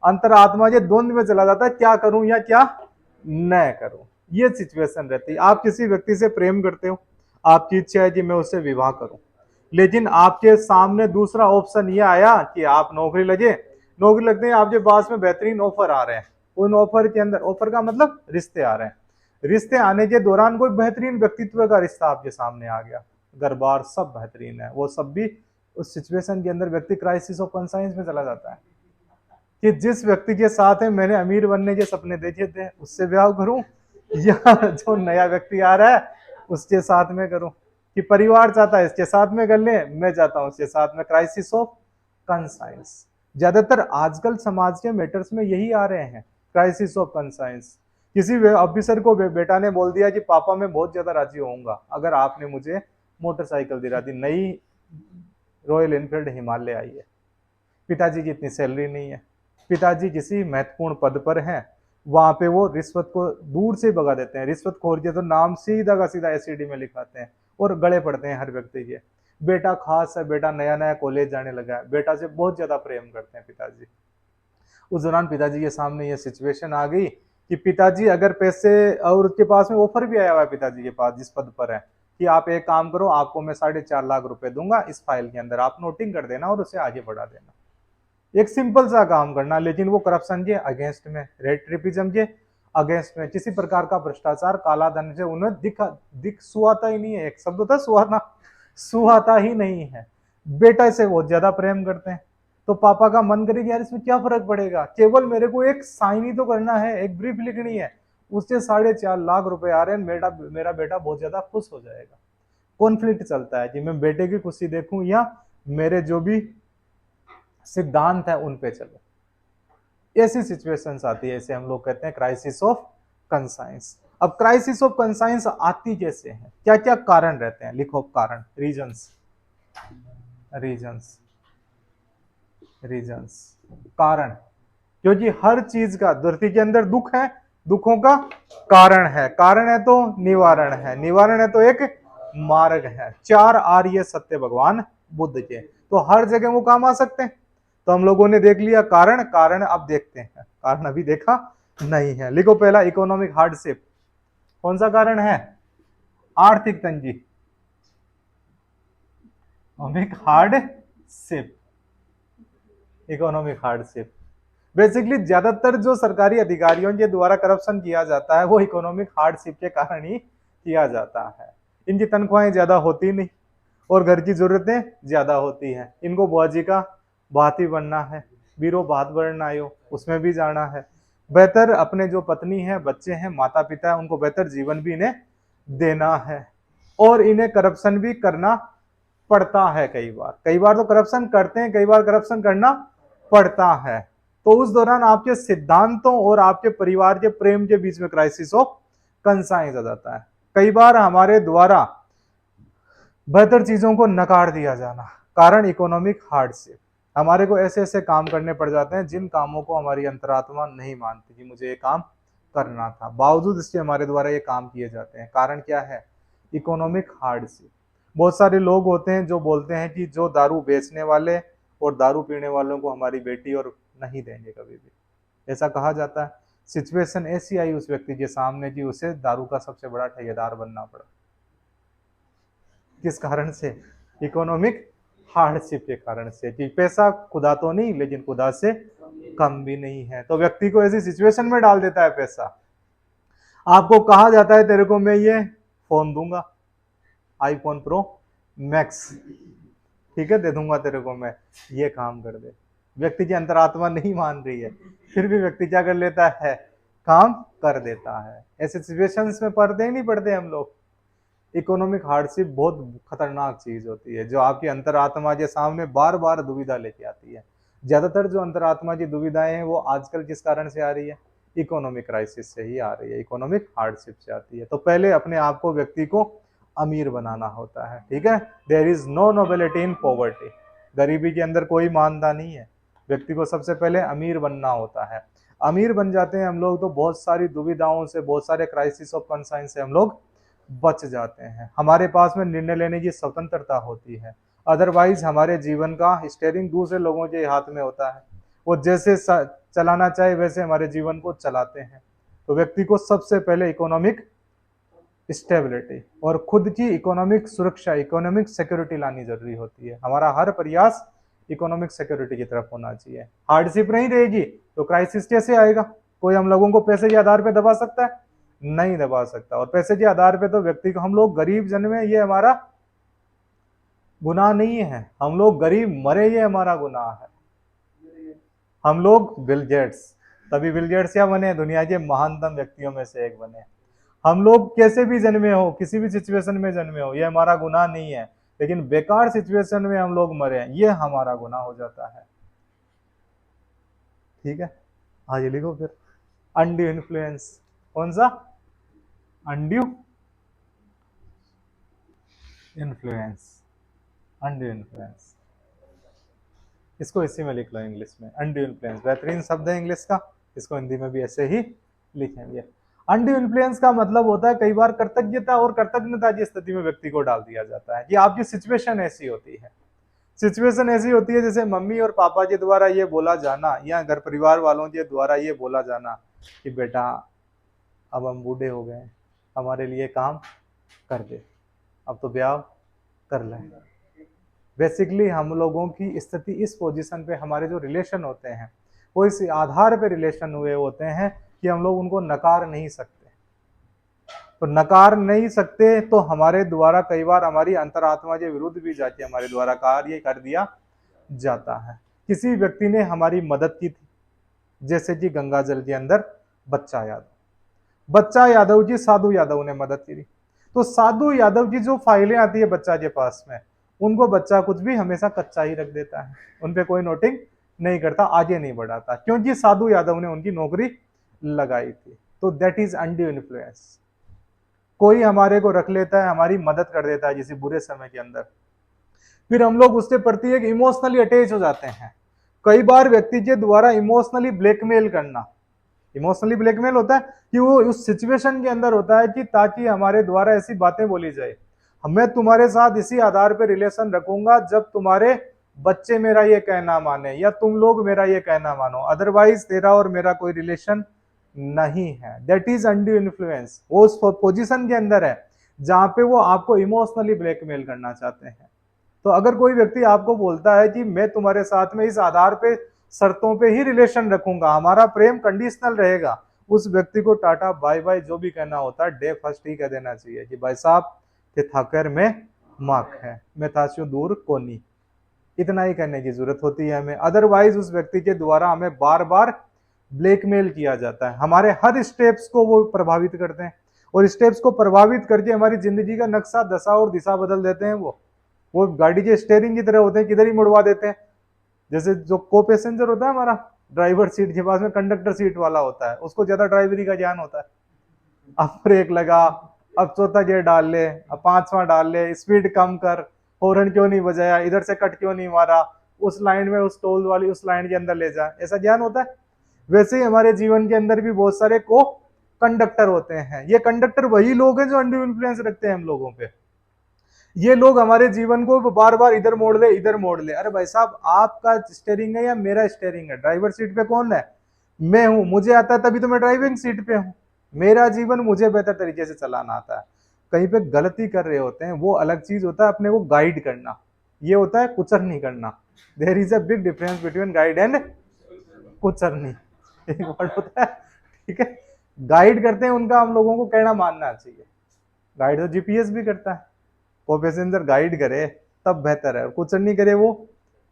अंतरात्मा के द्वंद में चला जाता है, क्या करूं या क्या न करूं। ये सिचुएशन रहती है। आप किसी व्यक्ति से प्रेम करते हो, आपकी इच्छा है कि मैं उससे विवाह करूं, लेकिन आपके सामने दूसरा ऑप्शन ये आया कि आप नौकरी लगते हैं, आपके पास में बेहतरीन ऑफर आ रहे हैं, उन ऑफर के अंदर, ऑफर का मतलब रिश्ते आ रहे हैं, रिश्ते आने के दौरान कोई बेहतरीन व्यक्तित्व का रिश्ता आपके सामने आ गया, घर बार सब बेहतरीन है, वो सब भी उस सिचुएशन के अंदर व्यक्ति क्राइसिस ऑफ कंसाइंस में चला जाता है कि जिस व्यक्ति के साथ है मैंने अमीर बनने के सपने देखे थे उससे ब्याह करूं, या जो नया व्यक्ति आ रहा है उसके साथ में करूं, कि परिवार चाहता है इसके साथ में कर ले, मैं चाहता हूं उसके साथ में। क्राइसिस ऑफ कंसाइंस ज्यादातर आजकल समाज के मैटर्स में यही आ रहे हैं, क्राइसिस ऑफ कंसाइंस। किसी ऑफिसर को बेटा ने बोल दिया कि पापा मैं बहुत ज्यादा राजी होऊंगा अगर आपने मुझे मोटरसाइकिल दिला दी, नई रॉयल एनफील्ड हिमालय आई है। पिताजी की इतनी सैलरी नहीं है, पिताजी किसी महत्वपूर्ण पद पर हैं, वहां पे वो रिश्वत को दूर से भगा देते हैं, रिश्वत खोर के तो नाम सीधा का सीधा एसईडी में लिखाते हैं और गले पड़ते हैं हर व्यक्ति के। बेटा खास है, बेटा नया नया कॉलेज जाने लगा है, बेटा से बहुत ज्यादा प्रेम करते हैं पिताजी। उस दौरान पिताजी के सामने ये सिचुएशन आ गई कि पिताजी अगर पैसे, और उसके पास में ऑफर भी आया हुआ है पिताजी के पास जिस पद पर है, कि आप एक काम करो, आपको मैं 4.5 लाख रुपए दूंगा, इस फाइल के अंदर आप नोटिंग कर देना और उसे आगे बढ़ा देना। एक सिंपल सा काम करना, लेकिन वो करप्शन के अगेंस्ट में, रेड ट्रिपिज्म के अगेंस्ट में, किसी प्रकार का भ्रष्टाचार, काला धन से उन्हें दिख सुहाता ही नहीं है। एक शब्द होता है सुहाना, सुहाता ही नहीं है। बेटा से बहुत ज्यादा प्रेम करते हैं, तो पापा का मन करे कि यार इसमें क्या फर्क पड़ेगा, केवल मेरे को एक साइन ही तो करना है, एक ब्रीफ लिखनी है, उससे 4.5 लाख रुपए आ रहे हैं, मेरा बेटा बहुत ज्यादा खुश हो जाएगा। कॉन्फ्लिक्ट चलता है कि मैं बेटे की खुशी देखूं या मेरे जो भी सिद्धांत है उन पे चलो। ऐसी सिचुएशंस आती है, इसे हम लोग कहते हैं क्राइसिस ऑफ कंसाइंस। अब क्राइसिस ऑफ कंसाइंस आती कैसे है, क्या क्या कारण रहते हैं, लिखो कारण, रीजंस, रीजंस, रीजंस, कारण। क्योंकि हर चीज का, धरती के अंदर दुख है, दुखों का कारण है तो निवारण है, निवारण है तो एक मार्ग है। 4 आर्य सत्य भगवान बुद्ध के, तो हर जगह वो काम आ सकते हैं। तो हम लोगों ने देख लिया कारण, कारण अब देखते हैं, कारण अभी देखा नहीं है। लिखो पहला, इकोनॉमिक हार्डशिप। कौन सा कारण है? आर्थिक तंगी, economic hardship, economic hardship. Basically ज्यादातर जो सरकारी अधिकारियों के द्वारा करप्शन किया जाता है वो इकोनॉमिक हार्डशिप के कारण ही किया जाता है। इनकी तनख्वाहें ज्यादा होती नहीं और घर की जरूरतें ज्यादा होती हैं। इनको बुआ जी का भाती बनना है, बीरो भात बनना आयो उसमें भी जाना है, बेहतर अपने जो पत्नी है, बच्चे हैं, माता पिता है, उनको बेहतर जीवन भी इन्हें देना है, और इन्हें करप्शन भी करना पड़ता है। कई बार तो करप्शन करते हैं, कई बार करप्शन करना पड़ता है। तो उस दौरान आपके सिद्धांतों और आपके परिवार के प्रेम के बीच में क्राइसिस ऑफ कंसाइंस आ जाता है। कई बार हमारे द्वारा बेहतर चीजों को नकार दिया जाना, कारण इकोनॉमिक हार्डशिप। हमारे को ऐसे ऐसे काम करने पड़ जाते हैं जिन कामों को हमारी अंतरात्मा नहीं मानती कि मुझे ये काम करना था, बावजूद इसके हमारे द्वारा ये काम किए जाते हैं। कारण क्या है? Economic hardship. बहुत सारे लोग होते हैं जो बोलते हैं कि जो दारू बेचने वाले और दारू पीने वालों को हमारी बेटी और नहीं देंगे कभी भी, ऐसा कहा जाता है। सिचुएशन ऐसी आई उस व्यक्ति के सामने कि उसे दारू का सबसे बड़ा ठेकेदार बनना पड़ा। किस कारण से? इकोनॉमिक हार्डशिप के कारण से, कि पैसा खुदा तो नहीं लेकिन खुदा से कम भी नहीं है, तो व्यक्ति को ऐसी सिचुएशन में डाल देता है पैसा। आपको कहा जाता है तेरे को मैं ये फोन दूंगा, आईफोन प्रो मैक्स, ठीक है, दे दूंगा तेरे को मैं, ये काम कर दे। व्यक्ति की अंतरात्मा नहीं मान रही है, फिर भी व्यक्ति क्या कर लेता है? काम कर देता है। ऐसे सिचुएशंस में पड़ते ही नहीं पड़ते हम लोग। इकोनॉमिक हार्डशिप बहुत खतरनाक चीज होती है, जो आपकी अंतरात्मा के सामने बार बार दुविधा लेके आती है। ज्यादातर जो अंतरात्मा की दुविधाएं हैं वो आजकल किस कारण से आ रही है? इकोनॉमिक क्राइसिस से ही आ रही है, इकोनॉमिक हार्डशिप से आती है। तो पहले अपने आप को, व्यक्ति को अमीर बनाना होता है, ठीक है। There is no nobility in poverty. गरीबी के अंदर कोई मानता नहीं है। व्यक्ति को सबसे पहले अमीर बनना होता है। अमीर बन जाते हैं हम लोग तो बहुत सारी दुविधाओं से, बहुत सारे क्राइसिस ऑफ कंसाइन से हम लोग बच जाते हैं। हमारे पास में निर्णय लेने की स्वतंत्रता होती है। अदरवाइज हमारे जीवन का स्टीयरिंग दूसरे लोगों के हाथ में होता है, वो जैसे चलाना चाहे वैसे हमारे जीवन को चलाते हैं। तो व्यक्ति को सबसे पहले इकोनॉमिक स्टेबिलिटी और खुद की इकोनॉमिक सुरक्षा, इकोनॉमिक सिक्योरिटी लानी जरूरी होती है। हमारा हर प्रयास इकोनॉमिक सिक्योरिटी की तरफ होना चाहिए। हार्डशिप नहीं रहेगी तो क्राइसिस कैसे आएगा? कोई हम लोगों को पैसे के आधार पर दबा सकता है? नहीं दबा सकता। और पैसे के आधार पे तो व्यक्ति को, हम लोग गरीब जन्मे ये हमारा गुनाह नहीं है, हम लोग गरीब मरे ये हमारा गुनाह है। हम लोग बिल गेट्स, तभी बिल गेट्स क्या बने? दुनिया के महानतम व्यक्तियों में से एक बने। हम लोग कैसे भी जन्मे हो, किसी भी सिचुएशन में जन्मे हो, ये हमारा गुनाह नहीं है, लेकिन बेकार सिचुएशन में हम लोग मरे ये हमारा गुनाह हो जाता है, ठीक है। आगे लिखो फिर, अनड्यू इन्फ्लुएंस। कौन सा? Undue influence, undue influence. इसको इसी में लिख लो इंग्लिश में, अनड्यू इन्फ्लुएंस। बेहतरीन शब्द है इंग्लिश का, इसको हिंदी में भी ऐसे ही लिखेंगे। अनड्यू इन्फ्लुएंस का मतलब होता है कई बार कृतज्ञता और कृतज्ञता की स्थिति में व्यक्ति को डाल दिया जाता है कि आपकी सिचुएशन ऐसी होती है। सिचुएशन ऐसी होती है जैसे मम्मी और पापा के द्वारा ये बोला जाना, या घर परिवार वालों के द्वारा ये बोला जाना कि बेटा अब हम बूढ़े हो गए, हमारे लिए काम कर दे, अब तो ब्याह कर ले। बेसिकली हम लोगों की स्थिति इस पोजीशन पे, हमारे जो रिलेशन होते हैं वो इस आधार पे रिलेशन हुए होते हैं कि हम लोग उनको नकार नहीं सकते। तो नकार नहीं सकते तो हमारे द्वारा कई बार हमारी अंतरात्मा के विरुद्ध भी जाके हमारे द्वारा कार्य कर दिया जाता है। किसी व्यक्ति ने हमारी मदद की थी, जैसे कि गंगा जल के अंदर बच्चा यादव जी, साधु यादव ने मदद की थी। तो साधु यादव की जो फाइलें आती है बच्चा के पास में, उनको बच्चा कुछ भी हमेशा कच्चा ही रख देता है, उन पे कोई नोटिंग नहीं करता, आगे नहीं बढ़ाता, क्योंकि साधु यादव ने उनकी नौकरी लगाई थी। तो दैट इज अनड्यू इन्फ्लुएंस। कोई हमारे को रख लेता है, हमारी मदद कर देता है किसी बुरे समय के अंदर, फिर हम लोग उसके प्रति एक इमोशनली अटैच हो जाते हैं। कई बार व्यक्ति के द्वारा इमोशनली ब्लैकमेल करना, इमोशनली ब्लैकमेल होता है कि वो उस सिचुएशन के अंदर होता है कि ताकि हमारे द्वारा ऐसी बातें बोली जाए, मैं तुम्हारे साथ इसी आधार पर रिलेशन रखूंगा जब तुम्हारे बच्चे मेरा ये कहना माने या तुम लोग मेरा ये कहना मानो, अदरवाइज तेरा और मेरा कोई रिलेशन नहीं है। That is undue influence. वो उस पोजीशन के अंदर है जहां पे वो आपको इमोशनली ब्लैकमेल करना चाहते हैं। तो अगर कोई व्यक्ति आपको बोलता है कि मैं तुम्हारे साथ में इस आधार पे, शर्तों पे ही रिलेशन रखूंगा, हमारा प्रेम कंडीशनल रहेगा, उस व्यक्ति को टाटा बाय बाय जो भी कहना होता है डे फर्स्ट ही कह देना चाहिए कि भाई साहब थे थाकर में माक है, मैं थास्यु दूर कोनी, इतना ही कहने की जरूरत होती है हमें। अदरवाइज उस व्यक्ति के द्वारा हमें बार बार ब्लैकमेल किया जाता है, हमारे हर स्टेप्स को वो प्रभावित करते हैं और स्टेप्स को प्रभावित करके हमारी जिंदगी का नक्शा, दशा और दिशा बदल देते हैं। वो गाड़ी के स्टेयरिंग की तरह होते हैं, किधर ही मुड़वा देते हैं। जैसे जो को पैसेंजर होता है हमारा ड्राइवर सीट के पास में, कंडक्टर सीट वाला होता है, उसको ज्यादा ड्राइवरी का ज्ञान होता है। अब ब्रेक लगा, अब चौथा गियर डाल ले, अब पांचवा डाल ले, स्पीड कम कर, हॉर्न क्यों नहीं बजाया, इधर से कट क्यों नहीं मारा, उस लाइन में उस टोल वाली उस लाइन के अंदर ले जा, ऐसा ज्ञान होता है। वैसे ही हमारे जीवन के अंदर भी बहुत सारे को कंडक्टर होते हैं। ये कंडक्टर वही लोग हैं जो अंडर इन्फ्लुएंस रखते हैं हम लोगों पे। ये लोग हमारे जीवन को बार बार इधर मोड़ ले इधर मोड़ ले। अरे भाई साहब, आपका स्टेयरिंग है या मेरा स्टेयरिंग है? ड्राइवर सीट पे कौन है? मैं हूं, मुझे आता है तभी तो मैं ड्राइविंग सीट पे हूं। मेरा जीवन मुझे बेहतर तरीके से चलाना आता है। कहीं पे गलती कर रहे होते हैं वो अलग चीज होता है, अपने को गाइड करना ये होता है, कुचर नहीं करना। There is a big difference between guide and कुचरनी। एक वर्ड होता है, ठीक है। गाइड करते हैं उनका हम लोगों को कहना मानना चाहिए। गाइड तो जीपीएस भी करता है, वो पैसेंजर गाइड करे तब बेहतर है, कुछ नहीं करे वो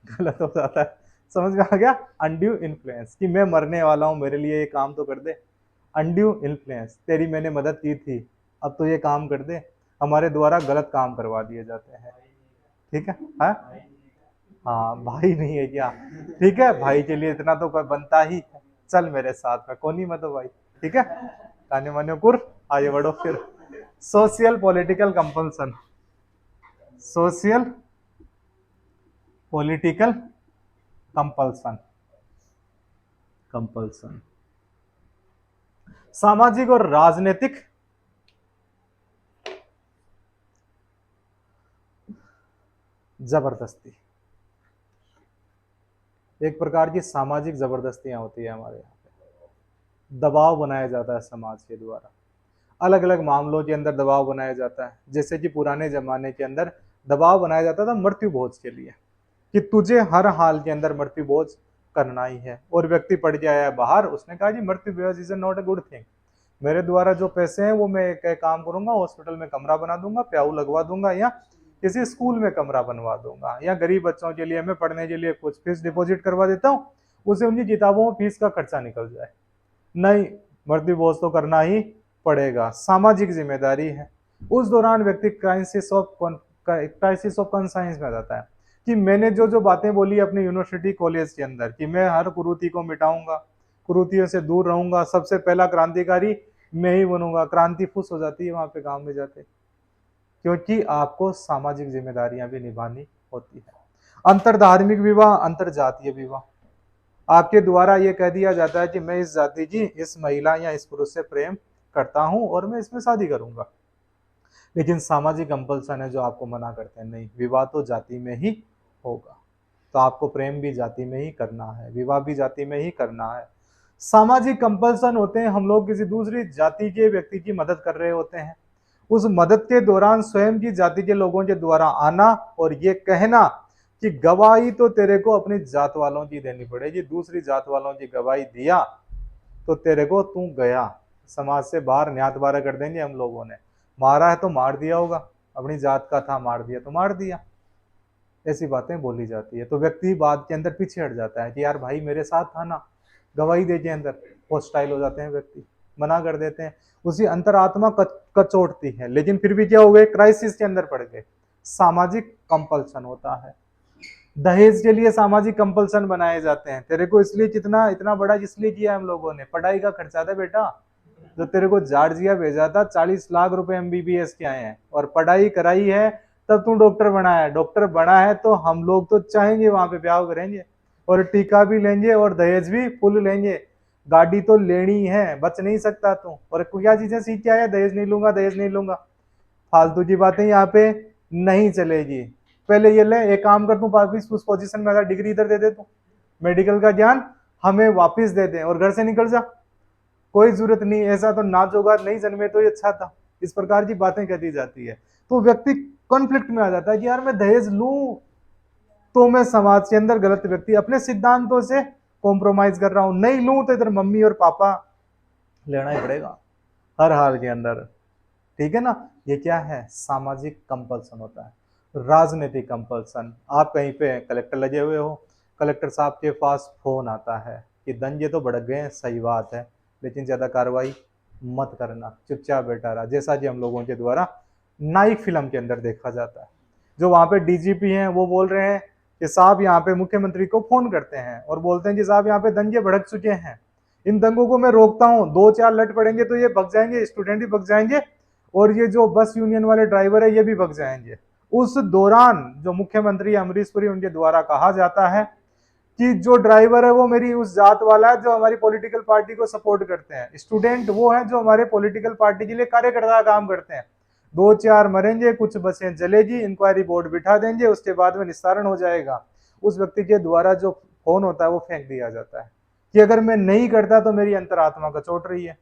गलत हो जाता है। समझ में आ गया? अनड्यू इन्फ्लुएंस, कि मैं मरने वाला हूं, मेरे लिए ये काम तो कर दे। अनड्यू इन्फ्लुएंस, तेरी मैंने मदद की थी, अब तो ये काम कर दे। हमारे द्वारा गलत काम करवा दिए जाते हैं, ठीक है। हाँ, भाई नहीं है क्या? ठीक है, भाई के लिए इतना तो बनता ही है। चल मेरे साथ में, कौन ही मत भाई, ठीक है। काने माने कुर, आगे बढ़ो फिर। Social political compulsion, social political compulsion, compulsion सामाजिक और राजनीतिक जबरदस्ती। एक प्रकार की सामाजिक जबरदस्तियां होती है हमारे यहाँ पे, दबाव बनाया जाता है समाज के द्वारा। अलग अलग मामलों के अंदर दबाव बनाया जाता है। जैसे कि पुराने जमाने के अंदर दबाव बनाया जाता था मृत्यु भोज के लिए, कि तुझे हर हाल के अंदर मृत्यु भोज करना ही है। और व्यक्ति पड़ के आया बाहर, उसने कहा जी मृत्यु भोज is not a good thing, मेरे द्वारा जो पैसे हैं वो मैं एक काम करूंगा, हॉस्पिटल में कमरा बना दूंगा, प्याऊ लगवा दूंगा, या किसी स्कूल में कमरा बनवा दूंगा, या गरीब बच्चों के लिए मैं पढ़ने के लिए कुछ फीस डिपॉजिट करवा देता हूँ, उसे उनकी किताबों में फीस का खर्चा निकल जाए। नहीं, मृत्यु भोज तो करना ही पड़ेगा, सामाजिक जिम्मेदारी है। उस दौरान व्यक्ति क्राइसिस ऑफ कॉन्साइंस में जाता है, कि मैंने जो जो बातें बोली अपने यूनिवर्सिटी कॉलेज के अंदर, कि मैं हर कुरीति को मिटाऊंगा, कुरीतियों से दूर रहूंगा, सबसे पहला क्रांतिकारी मैं ही बनूंगा। क्रांति फुस हो जाती है वहां पे गांव में जाते, क्योंकि आपको सामाजिक जिम्मेदारियां भी निभानी होती है। अंतर धार्मिक विवाह, अंतर जातीय विवाह, आपके द्वारा ये कह दिया जाता है कि मैं इस जाति की इस महिला या इस पुरुष से प्रेम करता हूं और मैं इसमें शादी करूंगा, लेकिन सामाजिक कंपल्सन है जो आपको मना करते हैं, नहीं, विवाह तो जाति में ही होगा, तो आपको प्रेम भी जाति में ही करना है, विवाह भी जाति में ही करना है। सामाजिक कंपल्सन होते हैं, हम लोग किसी दूसरी जाति के व्यक्ति की मदद कर रहे होते हैं, उस मदद के दौरान स्वयं की जाति के लोगों के द्वारा आना और ये कहना कि गवाही तो तेरे को अपनी जात वालों की देनी पड़ेगी, दूसरी जात वालों की गवाही दिया तो तेरे को तू गया, समाज से बाहर, न्यात बारह कर देंगे हम लोगों ने। मारा है तो मार दिया होगा, अपनी जात का था, मार दिया तो मार दिया, ऐसी बातें बोली जाती है। तो व्यक्ति बात के अंदर पीछे हट जाता है कि यार भाई मेरे साथ था ना, गवाही दे के अंदर हॉस्टाइल हो जाते हैं, व्यक्ति मना कर देते हैं, उसी अंतरात्मा कचोटती है। लेकिन फिर भी क्या हो गए, क्राइसिस के अंदर पड़ गए, सामाजिक कंपल्सन होता है। दहेज के लिए सामाजिक कंपल्सन बनाए जाते हैं, तेरे को इसलिए कितना इतना बड़ा इसलिए किया हम लोगों ने, पढ़ाई का खर्चा था बेटा, जो तेरे को जॉर्जिया भेजा था, 40 लाख रुपए एमबीबीएस के आए हैं और पढ़ाई कराई है, तब तू डॉक्टर बना है। डॉक्टर बना है तो हम लोग तो चाहेंगे वहां पे ब्याह करेंगे और टीका भी लेंगे और दहेज भी फुल लेंगे, गाड़ी तो लेनी है, बच नहीं सकता तू। और क्या चीजें सीख के आया, दहेज नहीं लूंगा, दहेज नहीं लूंगा, फालतू की बातें यहाँ पे नहीं चलेगी। पहले ये ले, एक काम कर, तू वापिस उस पोजीशन में, अगर डिग्री इधर दे दे तू, मेडिकल का ज्ञान हमें वापिस दे दे और घर से निकल जा, कोई जरूरत नहीं, ऐसा तो नाच होगा, नहीं जन्मे तो ये अच्छा था। इस प्रकार की बातें कह दी जाती है, तो व्यक्ति कॉन्फ्लिक्ट में आ जाता है कि यार मैं दहेज लूं तो मैं समाज के अंदर गलत व्यक्ति, अपने सिद्धांतों से कॉम्प्रोमाइज कर रहा हूं, नहीं लूं तो इधर मम्मी और पापा लेना ही पड़ेगा हर हाल के अंदर, ठीक है ना। ये क्या है, सामाजिक कंपल्सन होता है। राजनीतिक कंपल्सन, आप कहीं पे कलेक्टर लगे हुए हो, कलेक्टर साहब के पास फोन आता है कि दंगे तो भड़क गए हैं, सही बात है, लेकिन ज्यादा कार्रवाई मत करना, चुपचाप बैठा रहा, जैसा कि हम लोगों के द्वारा नाइक फिल्म के अंदर देखा जाता है। जो वहां पे डीजीपी हैं वो बोल रहे हैं कि साहब यहाँ पे मुख्यमंत्री को फोन करते हैं और बोलते हैं कि साहब यहाँ पे दंगे भड़क चुके हैं, इन दंगों को मैं रोकता हूँ, 2-4 लट पड़ेंगे तो ये भग जाएंगे, स्टूडेंट ही भग जाएंगे, और ये जो बस यूनियन वाले ड्राइवर है ये भी भग जाएंगे। उस दौरान जो मुख्यमंत्री अमरीश पुरी उनके द्वारा कहा जाता है कि जो ड्राइवर है वो मेरी उस जात वाला है जो हमारी पॉलिटिकल पार्टी को सपोर्ट करते हैं, स्टूडेंट वो है जो हमारे पॉलिटिकल पार्टी के लिए कार्यकर्ता काम करते हैं। दो चार मरेंगे, कुछ बसें जलेगी, इंक्वायरी बोर्ड बिठा देंगे, उसके बाद में निस्तारण हो जाएगा। उस व्यक्ति के द्वारा जो फोन होता है वो फेंक दिया जाता है कि अगर मैं नहीं करता तो मेरी अंतरात्मा का चोट रही है,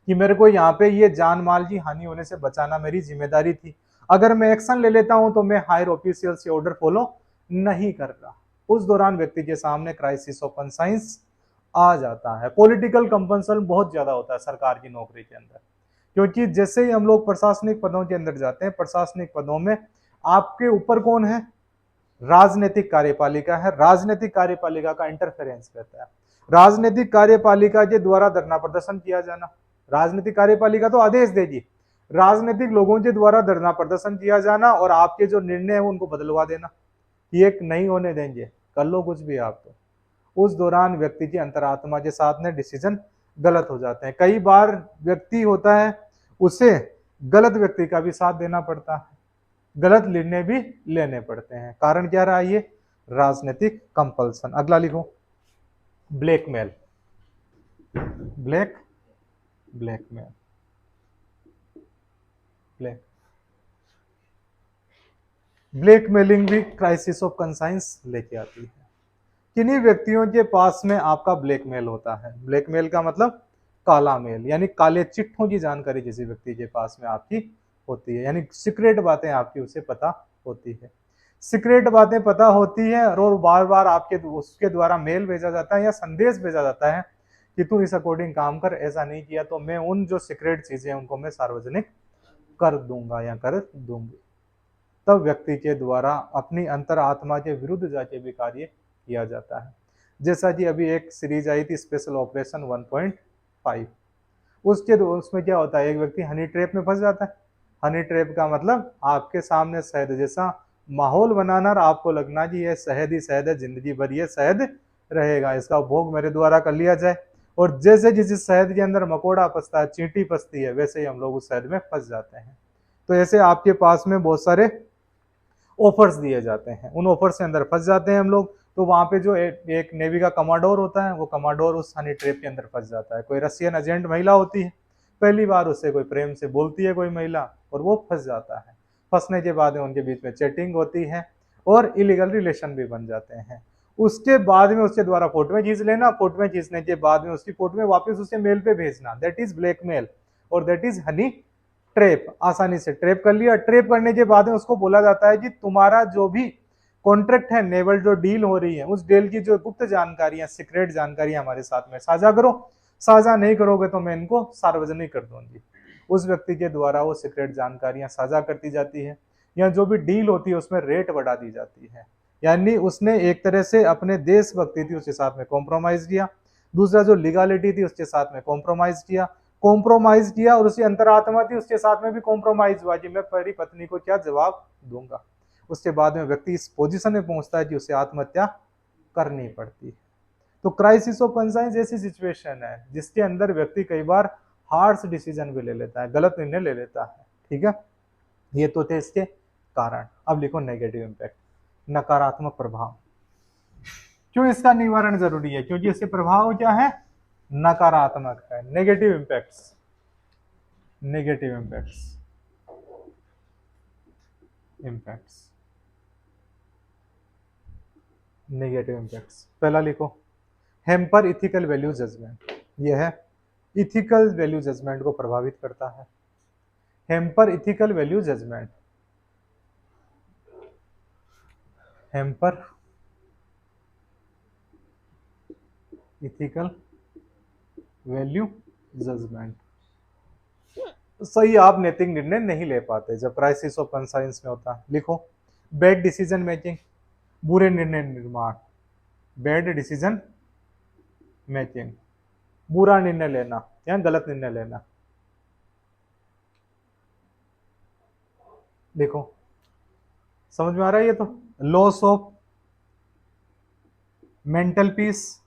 कि मेरे को यहाँ पे ये जान माल की हानि होने से बचाना मेरी जिम्मेदारी थी। अगर मैं एक्शन ले लेता हूं तो मैं हायर ऑफिशियल से ऑर्डर फॉलो नहीं कर रहा। उस दौरान व्यक्ति के सामने क्राइसिस ऑफ कंसाइंस आ जाता है। पॉलिटिकल कंपल्सन बहुत ज्यादा होता है सरकार की नौकरी के अंदर, क्योंकि जैसे ही हम लोग प्रशासनिक पदों के अंदर जाते हैं, प्रशासनिक पदों में आपके ऊपर कौन है? राजनीतिक कार्यपालिका है। राजनीतिक कार्यपालिका का इंटरफेरेंस रहता है। राजनीतिक कार्यपालिका के द्वारा धरना प्रदर्शन किया जाना, राजनीतिक कार्यपालिका तो आदेश देगी, राजनीतिक लोगों के द्वारा धरना प्रदर्शन किया जाना और आपके जो निर्णय है उनको बदलवा देना, ये एक नहीं होने देंगे, कर लो कुछ भी आप। तो उस दौरान व्यक्ति की अंतरात्मा के साथ में डिसीजन गलत हो जाते हैं। कई बार व्यक्ति होता है उसे गलत व्यक्ति का भी साथ देना पड़ता है, गलत निर्णय भी लेने पड़ते हैं। कारण क्या रहा? ये राजनीतिक कंपल्सन। अगला लिखो, ब्लैकमेल। ब्लैकमेल ब्लैकमेलिंग भी क्राइसिस ऑफ कंसाइंस लेके आती है। किन्हीं व्यक्तियों के पास में आपका ब्लैकमेल होता है। ब्लैकमेल का मतलब काला मेल, यानी काले चिट्ठों की जानकारी किसी व्यक्ति के पास में आपकी होती है, यानी सीक्रेट बातें आपकी उसे पता होती है। सीक्रेट बातें पता होती है और बार बार आपके उसके द्वारा मेल भेजा जाता है या संदेश भेजा जाता है कि तू इस अकॉर्डिंग काम कर, ऐसा नहीं किया तो मैं उन जो सीक्रेट चीजें हैं उनको मैं सार्वजनिक कर दूंगा या कर दूंगी। तब व्यक्ति के द्वारा अपनी अंतरात्मा के विरुद्ध जाके भी कार्य किया जाता है। जैसा कि अभी एक सीरीज आई थी स्पेशल ऑपरेशन 1.5, उसमें क्या होता है, एक व्यक्ति हनी ट्रैप में फंस जाता है। हनी ट्रैप का मतलब आपके सामने शहद जैसा माहौल बनाना और आपको लगना कि ये शहद ही शहद है, जिंदगी भर ये शहद रहेगा, इसका उपभोग मेरे द्वारा कर लिया जाए। और जैसे जिस शहद के अंदर मकोड़ा फंसता है, चींटी फंसती है, वैसे ही हम लोग उस शहद में फंस जाते हैं। तो ऐसे आपके पास में बहुत सारे ऑफर्स दिए जाते हैं, उन ऑफर से अंदर फंस जाते हैं हम लोग। तो वहां पे जो एक नेवी का कमांडोर होता है, वो कमांडोर उस हनी ट्रैप के अंदर फंस जाता है। कोई रशियन एजेंट महिला होती है, पहली बार उससे कोई प्रेम से बोलती है कोई महिला और वो फंस जाता है। फंसने के बाद में उनके बीच में चैटिंग होती है और इलीगल रिलेशन भी बन जाते हैं। उसके बाद में उसके द्वारा फोटो खींच लेना, फोटो खींचने के बाद में उसकी फोटो में वापस उसे मेल पे भेजना, दैट इज ब्लैकमेल और दैट इज हनी ट्रैप। आसानी से ट्रैप कर लिया। ट्रैप करने के बाद में उसको बोला जाता है कि तुम्हारा जो भी कॉन्ट्रैक्ट है, नेवल जो डील हो रही है, उस डील की जो गुप्त जानकारियां, सीक्रेट जानकारियां हमारे साथ में साझा करो। साझा नहीं करोगे तो मैं इनको सार्वजनिक कर दूंगी। उस व्यक्ति के द्वारा वो सीक्रेट जानकारियां साझा करती जाती है, या जो भी डील होती है उसमें रेट बढ़ा दी जाती है। यानी उसने एक तरह से अपने देशभक्ति थी उसके साथ में कॉम्प्रोमाइज किया, दूसरा जो लीगालिटी थी उसके साथ में कॉम्प्रोमाइज किया और उसकी अंतरात्मा थी उसके साथ में भी कॉम्प्रोमाइज हुआ कि मैं मेरी पत्नी को क्या जवाब दूंगा। उसके बाद में व्यक्ति इस पोजीशन में पहुंचता है कि उसे आत्महत्या करनी पड़ती है। तो क्राइसिस ऑफ कंसाइंस ऐसी सिचुएशन है जिसके अंदर व्यक्ति कई बार हार्श डिसीजन भी ले लेता है, गलत निर्णय ले लेता है। ठीक है, ये तो थे इसके कारण। अब लिखो नेगेटिव इंपैक्ट, नकारात्मक प्रभाव। क्यों इसका निवारण जरूरी है? क्योंकि इसके प्रभाव क्या है? नकारात्मक है। Negative impacts, negative impacts negative impacts. पहला लिखो, हैम्पर इथिकल वैल्यू जजमेंट। यह है इथिकल वैल्यू जजमेंट को प्रभावित करता है। Hamper ethical value judgement, hamper ethical value judgement. सही आप नैतिक निर्णय नहीं ले पाते जब क्राइसिस ऑफ कंसाइंस में होता है। लिखो, बैड डिसीजन मेकिंग, बुरे निर्णय निर्माण, बैड डिसीजन मेकिंग, बुरा निर्णय लेना या गलत निर्णय लेना। देखो समझ में आ रहा है? ये तो लॉस ऑफ मेंटल पीस,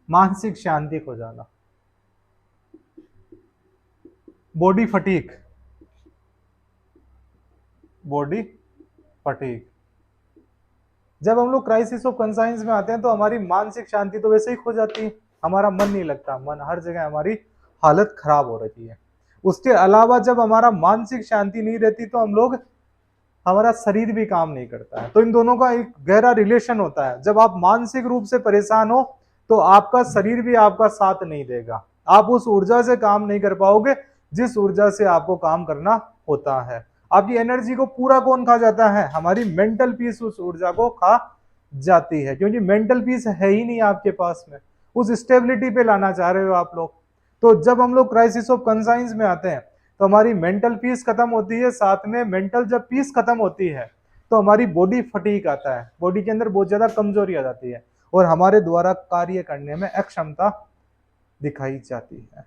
मानसिक शांति खो जाना, बॉडी फटीक, बॉडी फटीक। जब हम लोग क्राइसिस ऑफ कंसाइंस में आते हैं तो हमारी मानसिक शांति तो वैसे ही खो जाती है, हमारा मन नहीं लगता, मन हर जगह हमारी हालत खराब हो रही है। उसके अलावा जब हमारा मानसिक शांति नहीं रहती तो हम लोग, हमारा शरीर भी काम नहीं करता है। तो इन दोनों का एक गहरा रिलेशन होता है। जब आप मानसिक रूप से परेशान हो तो आपका शरीर भी आपका साथ नहीं देगा, आप उस ऊर्जा से काम नहीं कर पाओगे जिस ऊर्जा से आपको काम करना होता है। आपकी एनर्जी को पूरा कौन खा जाता है? हमारी मेंटल पीस उस ऊर्जा को खा जाती है, क्योंकि मेंटल पीस है ही नहीं आपके पास में। उस स्टेबिलिटी पे लाना चाह रहे हो आप लोग। तो जब हम लोग क्राइसिस ऑफ कंसाइंस में आते हैं तो हमारी मेंटल पीस खत्म होती है, साथ में मेंटल जब पीस खत्म होती है तो हमारी बॉडी फटीक आता है, बॉडी के अंदर बहुत ज्यादा कमजोरी आ जाती है और हमारे द्वारा कार्य करने में अक्षमता दिखाई जाती है।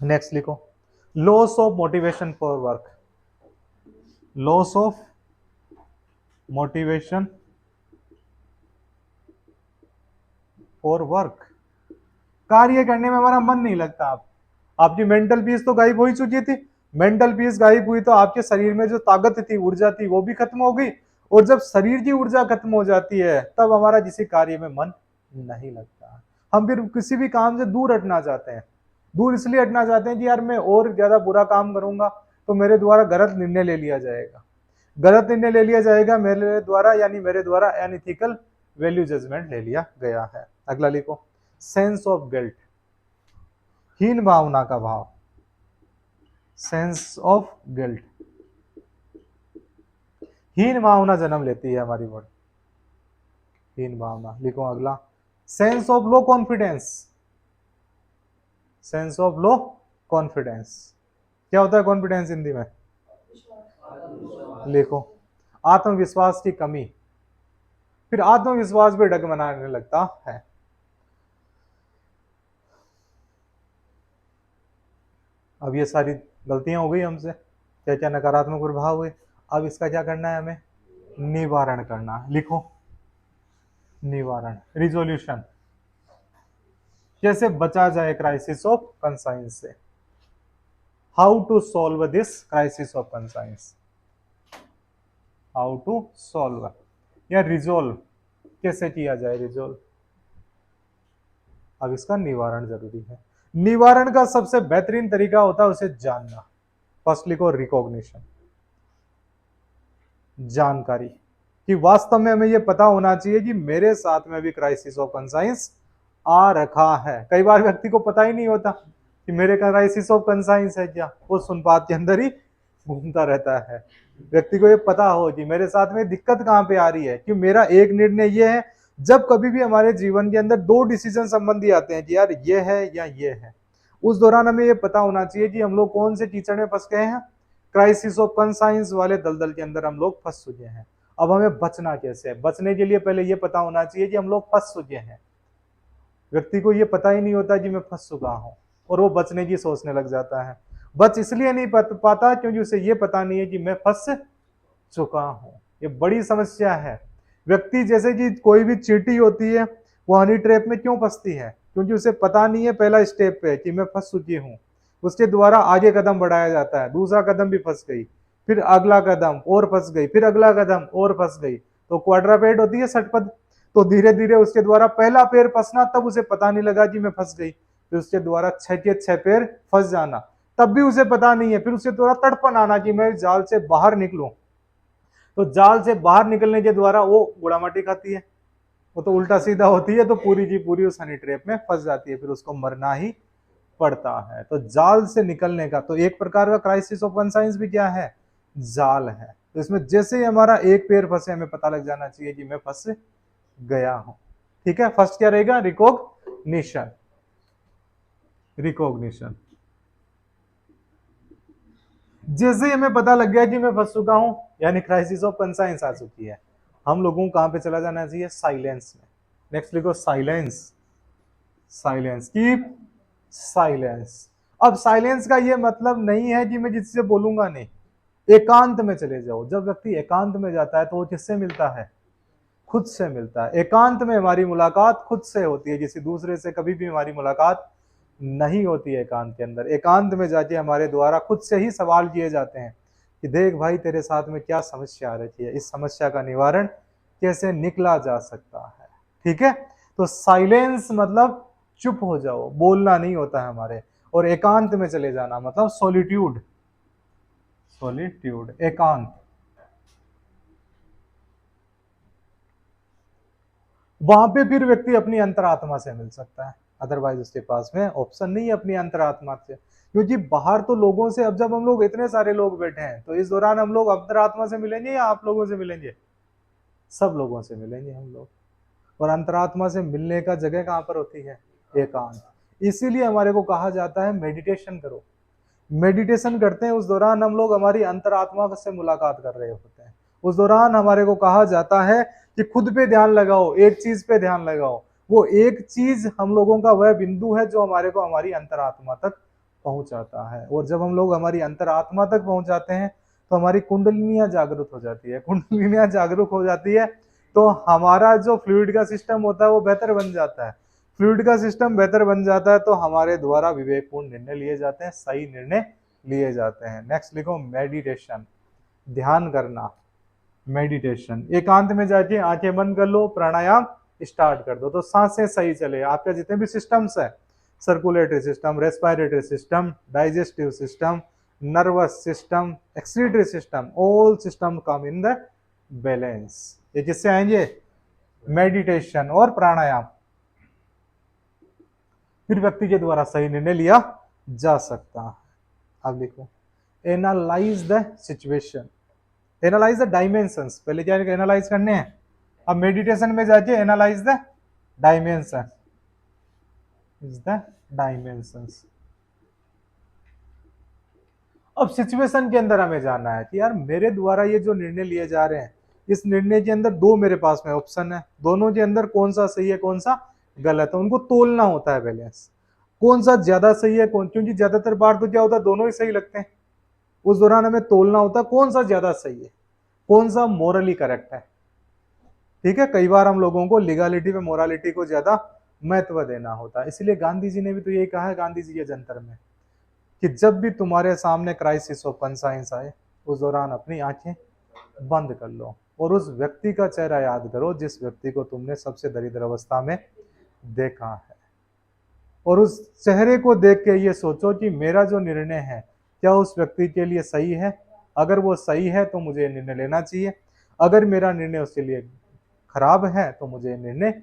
नेक्स्ट लिखो, loss of motivation for work, loss of motivation for work. कार्य करने में हमारा मन नहीं लगता। आपकी मेंटल पीस तो गायब हो ही चुकी थी, मेंटल पीस गायब हुई तो आपके शरीर में जो ताकत थी, ऊर्जा थी, वो भी खत्म हो गई। और जब शरीर की ऊर्जा खत्म हो जाती है तब हमारा किसी कार्य में मन नहीं लगता। हम फिर किसी भी काम से दूर हटना चाहते हैं। दूर इसलिए हटना चाहते हैं कि यार मैं और ज्यादा बुरा काम करूंगा तो मेरे द्वारा गलत निर्णय ले लिया जाएगा, गलत निर्णय ले लिया जाएगा मेरे द्वारा, यानी मेरे द्वारा अनइथिकल वैल्यू जजमेंट ले लिया गया है। अगला लिखो, सेंस ऑफ गिल्ट, हीन भावना का भाव, सेंस ऑफ गिल्ट। हीन भावना जन्म लेती है हमारी बॉडी, हीन भावना। लिखो अगला, sense of low confidence, sense of low confidence. क्या होता है कॉन्फिडेंस हिंदी में? लिखो, आत्मविश्वास की कमी। फिर आत्मविश्वास भी डगमगाने लगता है। अब ये सारी गलतियां हो गई हमसे, क्या क्या नकारात्मक प्रभाव हुए, अब इसका क्या करना है? हमें निवारण करना है। लिखो, निवारण, रिजोल्यूशन। कैसे बचा जाए क्राइसिस ऑफ कंसाइंस से? How to solve this crisis of conscience, how to solve या रिजोल्व, कैसे किया जाए रिजोल्व? अब इसका निवारण जरूरी है। निवारण का सबसे बेहतरीन तरीका होता है उसे जानना। फर्स्ट लिखो, रिकॉग्निशन, जानकारी, कि वास्तव में हमें यह पता होना चाहिए कि मेरे साथ में भी क्राइसिस ऑफ कंसाइंस आ रखा है। कई बार व्यक्ति को पता ही नहीं होता कि मेरे क्राइसिस ऑफ कंसाइंस है क्या, वो सुनपात के अंदर ही घूमता रहता है। व्यक्ति को ये पता हो कि मेरे साथ में दिक्कत कहां पे आ रही है, कि मेरा एक निर्णय ये है। जब कभी भी हमारे जीवन के अंदर दो डिसीजन संबंधी आते हैं कि यार ये है या ये है, उस दौरान हमें ये पता होना चाहिए कि हम लोग कौन से कीचड़ में फंस गए हैं, क्राइसिस ऑफ कंसाइंस वाले दलदल के अंदर हम लोग फंस चुके हैं। अब हमें बचना कैसे है? बचने के लिए पहले ये पता होना चाहिए कि हम लोग फंस चुके हैं। व्यक्ति को ये पता ही नहीं होता कि मैं फंस चुका हूं और वो बचने की सोचने लग जाता है। बच इसलिए नहीं पाता क्योंकि उसे ये पता नहीं है कि मैं फंस चुका हूं। ये बड़ी समस्या है। व्यक्ति, जैसे कि कोई भी चींटी होती है, वो हनी ट्रैप में क्यों फंसती है? क्योंकि उसे पता नहीं है पहला स्टेप पे कि मैं फंस चुकी हूँ। उसके द्वारा आगे कदम बढ़ाया जाता है, दूसरा कदम भी फंस गई, फिर अगला कदम और फंस गई, फिर अगला कदम और फंस गई। तो क्वाड्रापेड होती है षटपद। तो धीरे धीरे उसके द्वारा पहला पैर फंसना, तब उसे पता नहीं लगा कि मैं फंस गई। फिर उसके द्वारा 6 के 6 पैर फंस जाना, तब भी उसे पता नहीं है। फिर उसके द्वारा तड़पन आना कि मैं जाल से बाहर निकलूं। तो जाल से बाहर निकलने के द्वारा वो गुड़ामाटी खाती है, वो तो उल्टा सीधा होती है, तो पूरी की पूरी उस हनी ट्रैप में फंस जाती है, फिर उसको मरना ही पड़ता है। तो जाल से निकलने का तो एक प्रकार का क्राइसिस ऑफ कंसाइंस भी क्या है? जाल है। तो इसमें जैसे ही हमारा एक पैर फंसे, हमें पता लग जाना चाहिए कि मैं फंस गया हूं। ठीक है, फर्स्ट क्या रहेगा? Recognition, recognition. जैसे ही हमें पता लग गया कि मैं फंस चुका हूं, यानी क्राइसिस ऑफ कंसाइंस आ चुकी है, हम लोगों को कहां पे चला जाना चाहिए? साइलेंस में। नेक्स्ट लिखो, साइलेंस, साइलेंस, कीप साइलेंस। अब साइलेंस का ये मतलब नहीं है कि मैं जिससे बोलूंगा नहीं, एकांत में चले जाओ। जब व्यक्ति एकांत में जाता है तो वो किससे मिलता है? खुद से मिलता है। एकांत में हमारी मुलाकात खुद से होती है, किसी दूसरे से कभी भी हमारी मुलाकात नहीं होती है एकांत के अंदर। एकांत में जाके हमारे द्वारा खुद से ही सवाल किए जाते हैं कि देख भाई तेरे साथ में क्या समस्या आ रही है, इस समस्या का निवारण कैसे निकला जा सकता है। ठीक है, तो साइलेंस मतलब चुप हो जाओ, बोलना नहीं होता है हमारे, और एकांत में चले जाना मतलब सॉलिट्यूड, सॉलिट्यूड एकांत। वहां पे फिर व्यक्ति अपनी अंतरात्मा से मिल सकता है, अदरवाइज उसके पास में ऑप्शन नहीं है अपनी अंतरात्मा से, क्योंकि बाहर तो लोगों से, अब जब हम लोग इतने सारे लोग बैठे हैं तो इस दौरान हम लोग अंतरात्मा से मिलेंगे या आप लोगों से मिलेंगे? सब लोगों से मिलेंगे हम लोग। और अंतरात्मा से मिलने का जगह कहां पर होती है? एकांत। इसीलिए हमारे को कहा जाता है मेडिटेशन करो। मेडिटेशन करते हैं उस दौरान हम लोग हमारी अंतरात्मा से मुलाकात कर रहे होते हैं। उस दौरान हमारे को कहा जाता है कि खुद पे ध्यान लगाओ, एक चीज पे ध्यान लगाओ। वो एक चीज हम लोगों का वह बिंदु है जो हमारे को हमारी अंतरात्मा तक पहुंचाता है। और जब हम लोग हमारी अंतरात्मा तक पहुंच जाते हैं तो हमारी कुंडलिनियां जागृत हो जाती है। कुंडलिनियां जागरूक हो जाती है तो हमारा जो फ्लूइड का सिस्टम होता है वो बेहतर बन जाता है। फ्लूइड का सिस्टम बेहतर बन जाता है तो हमारे द्वारा विवेकपूर्ण निर्णय लिए जाते हैं, सही निर्णय लिए जाते हैं। नेक्स्ट लिखो मेडिटेशन, ध्यान करना। मेडिटेशन, एकांत में जाके आंखें बंद कर लो, प्राणायाम स्टार्ट कर दो तो सांसें सही चले। आपके जितने भी सिस्टम्स है, circulatory system, respiratory system, digestive system, nervous system, excretory system, all system come in the balance. ये किससे आएंगे? मेडिटेशन और प्राणायाम। फिर व्यक्ति के द्वारा सही निर्णय लिया जा सकता है। अब लिखो analyse the situation, analyse the dimensions. पहले क्या एनालाइज करने हैं, अब मेडिटेशन में जाके analyse the dimension, is the dimensions. अब सिचुएशन के अंदर हमें जाना है कि यार मेरे द्वारा ये जो निर्णय लिए जा रहे हैं, इस निर्णय के अंदर दो मेरे पास में ऑप्शन है, दोनों के अंदर कौन सा सही है कौन सा गलत है, उनको तोलना होता है बैलेंस। कौन सा ज्यादा सही है कौन, क्योंकि ज्यादातर बार तो क्या होता है दोनों ही सही लगते हैं। उस दौरान हमें तोलना होता है कौन सा ज्यादा सही है, कौन सा मोरली करेक्ट है। ठीक है, कई बार हम लोगों को लीगलिटी में मोरालिटी को ज्यादा महत्व देना होता है। इसलिए गांधी जी ने भी तो यही कहा है गांधी जी के जंतर में कि जब भी तुम्हारे सामने क्राइसिस ऑफ कंसाइंस आए उस दौरान अपनी आंखें बंद कर लो और उस व्यक्ति का चेहरा याद करो जिस व्यक्ति को तुमने सबसे दरिद्र अवस्था में देखा है, और उस चेहरे को देख के ये सोचो कि मेरा जो निर्णय है क्या उस व्यक्ति के लिए सही है। अगर वो सही है तो मुझे निर्णय लेना चाहिए, अगर मेरा निर्णय उसके लिए खराब है तो मुझे निर्णय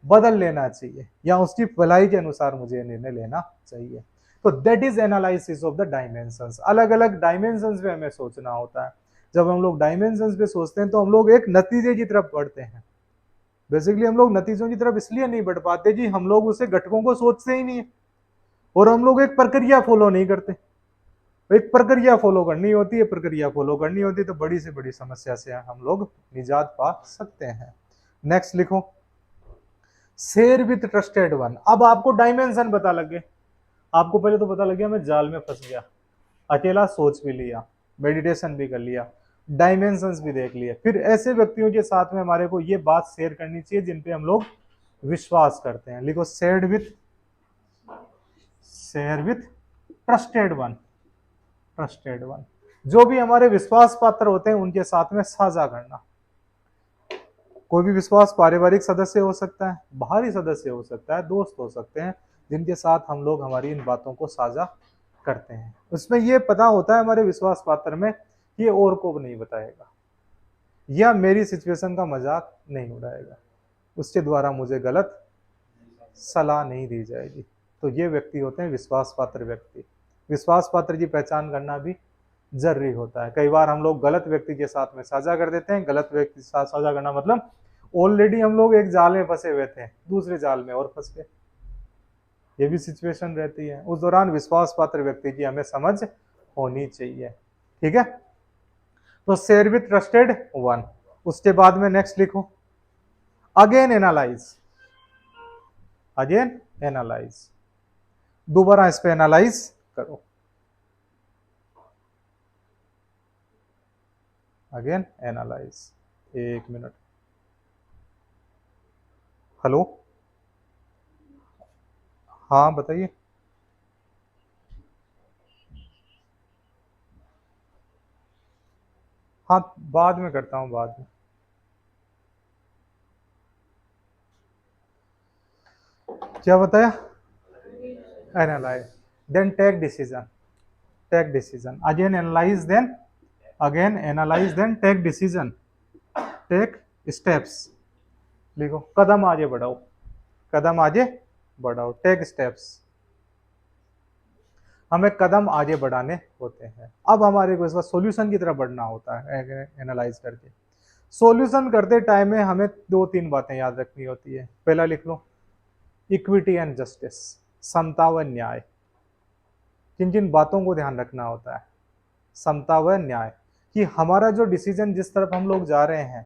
बदल लेना चाहिए या उसकी भलाई के अनुसार मुझे निर्णय लेना चाहिए। तो that is analysis of the dimensions. अलग अलग डायमेंशंस पे हमें सोचना होता है। जब हम लोग डायमेंशंस पे सोचते हैं तो हम लोग एक नतीजे की तरफ बढ़ते हैं। बेसिकली हम लोग नतीजों की तरफ इसलिए नहीं बढ़ पाते कि हम लोग उसे घटकों को सोचते ही नहीं है और हम लोग एक प्रक्रिया फॉलो नहीं करते। एक प्रक्रिया फॉलो करनी होती है, प्रक्रिया फॉलो करनी होती है तो बड़ी से बड़ी समस्या से हम लोग निजात पा सकते हैं। नेक्स्ट लिखो शेयर विथ ट्रस्टेड वन। अब आपको डायमेंशन पता लग गए, आपको पहले तो पता लग गया मैं जाल में फंस गया, अकेला सोच भी लिया, मेडिटेशन भी कर लिया, डायमेंशंस भी देख लिए। फिर ऐसे व्यक्तियों के साथ में हमारे को ये बात शेयर करनी चाहिए जिन पे हम लोग विश्वास करते हैं। लिखो share with trusted one, trusted one. जो भी हमारे विश्वास पात्र होते हैं उनके साथ में साझा करना। कोई भी विश्वास पारिवारिक सदस्य हो सकता है, बाहरी सदस्य हो सकता है, दोस्त हो सकते हैं, जिनके साथ हम लोग हमारी इन बातों को साझा करते हैं। उसमें ये पता होता है हमारे विश्वास पात्र में ये और को नहीं बताएगा या मेरी सिचुएशन का मजाक नहीं उड़ाएगा, उसके द्वारा मुझे गलत सलाह नहीं दी जाएगी। तो ये व्यक्ति होते हैं विश्वास पात्र व्यक्ति। विश्वास पात्र की पहचान करना भी जरूरी होता है। कई बार हम लोग गलत व्यक्ति के साथ में साझा कर देते हैं। गलत व्यक्ति के साथ साझा करना मतलब ऑलरेडी हम लोग एक जाल में फंसे हुए थे, दूसरे जाल में और फंस गए, ये भी सिचुएशन रहती है। उस दौरान विश्वास पात्र व्यक्ति की हमें समझ होनी चाहिए। ठीक है, तो शेयर विथ ट्रस्टेड वन। उसके बाद में नेक्स्ट लिखो अगेन एनालाइज, अगेन एनालाइज। दोबारा इस पे एनालाइज करो, अगेन एनालाइज। एक मिनट, हेलो, हाँ बताइए। हाँ बाद में करता हूँ, बाद में। क्या बताया? Analyse then take decision, take decision again analyse then, again analyse then take decision, take steps. लिखो कदम आगे बढ़ाओ, कदम आगे बढ़ाओ, टेक स्टेप्स। हमें कदम आगे बढ़ाने होते हैं। अब हमारे को इसका सॉल्यूशन की तरफ बढ़ना होता है एनालाइज करके। सॉल्यूशन करते टाइम में हमें दो तीन बातें याद रखनी होती है। पहला लिख लो, इक्विटी एंड जस्टिस, समता व न्याय। किन किन बातों को ध्यान रखना होता है? समता व न्याय, कि हमारा जो डिसीजन जिस तरफ हम लोग जा रहे हैं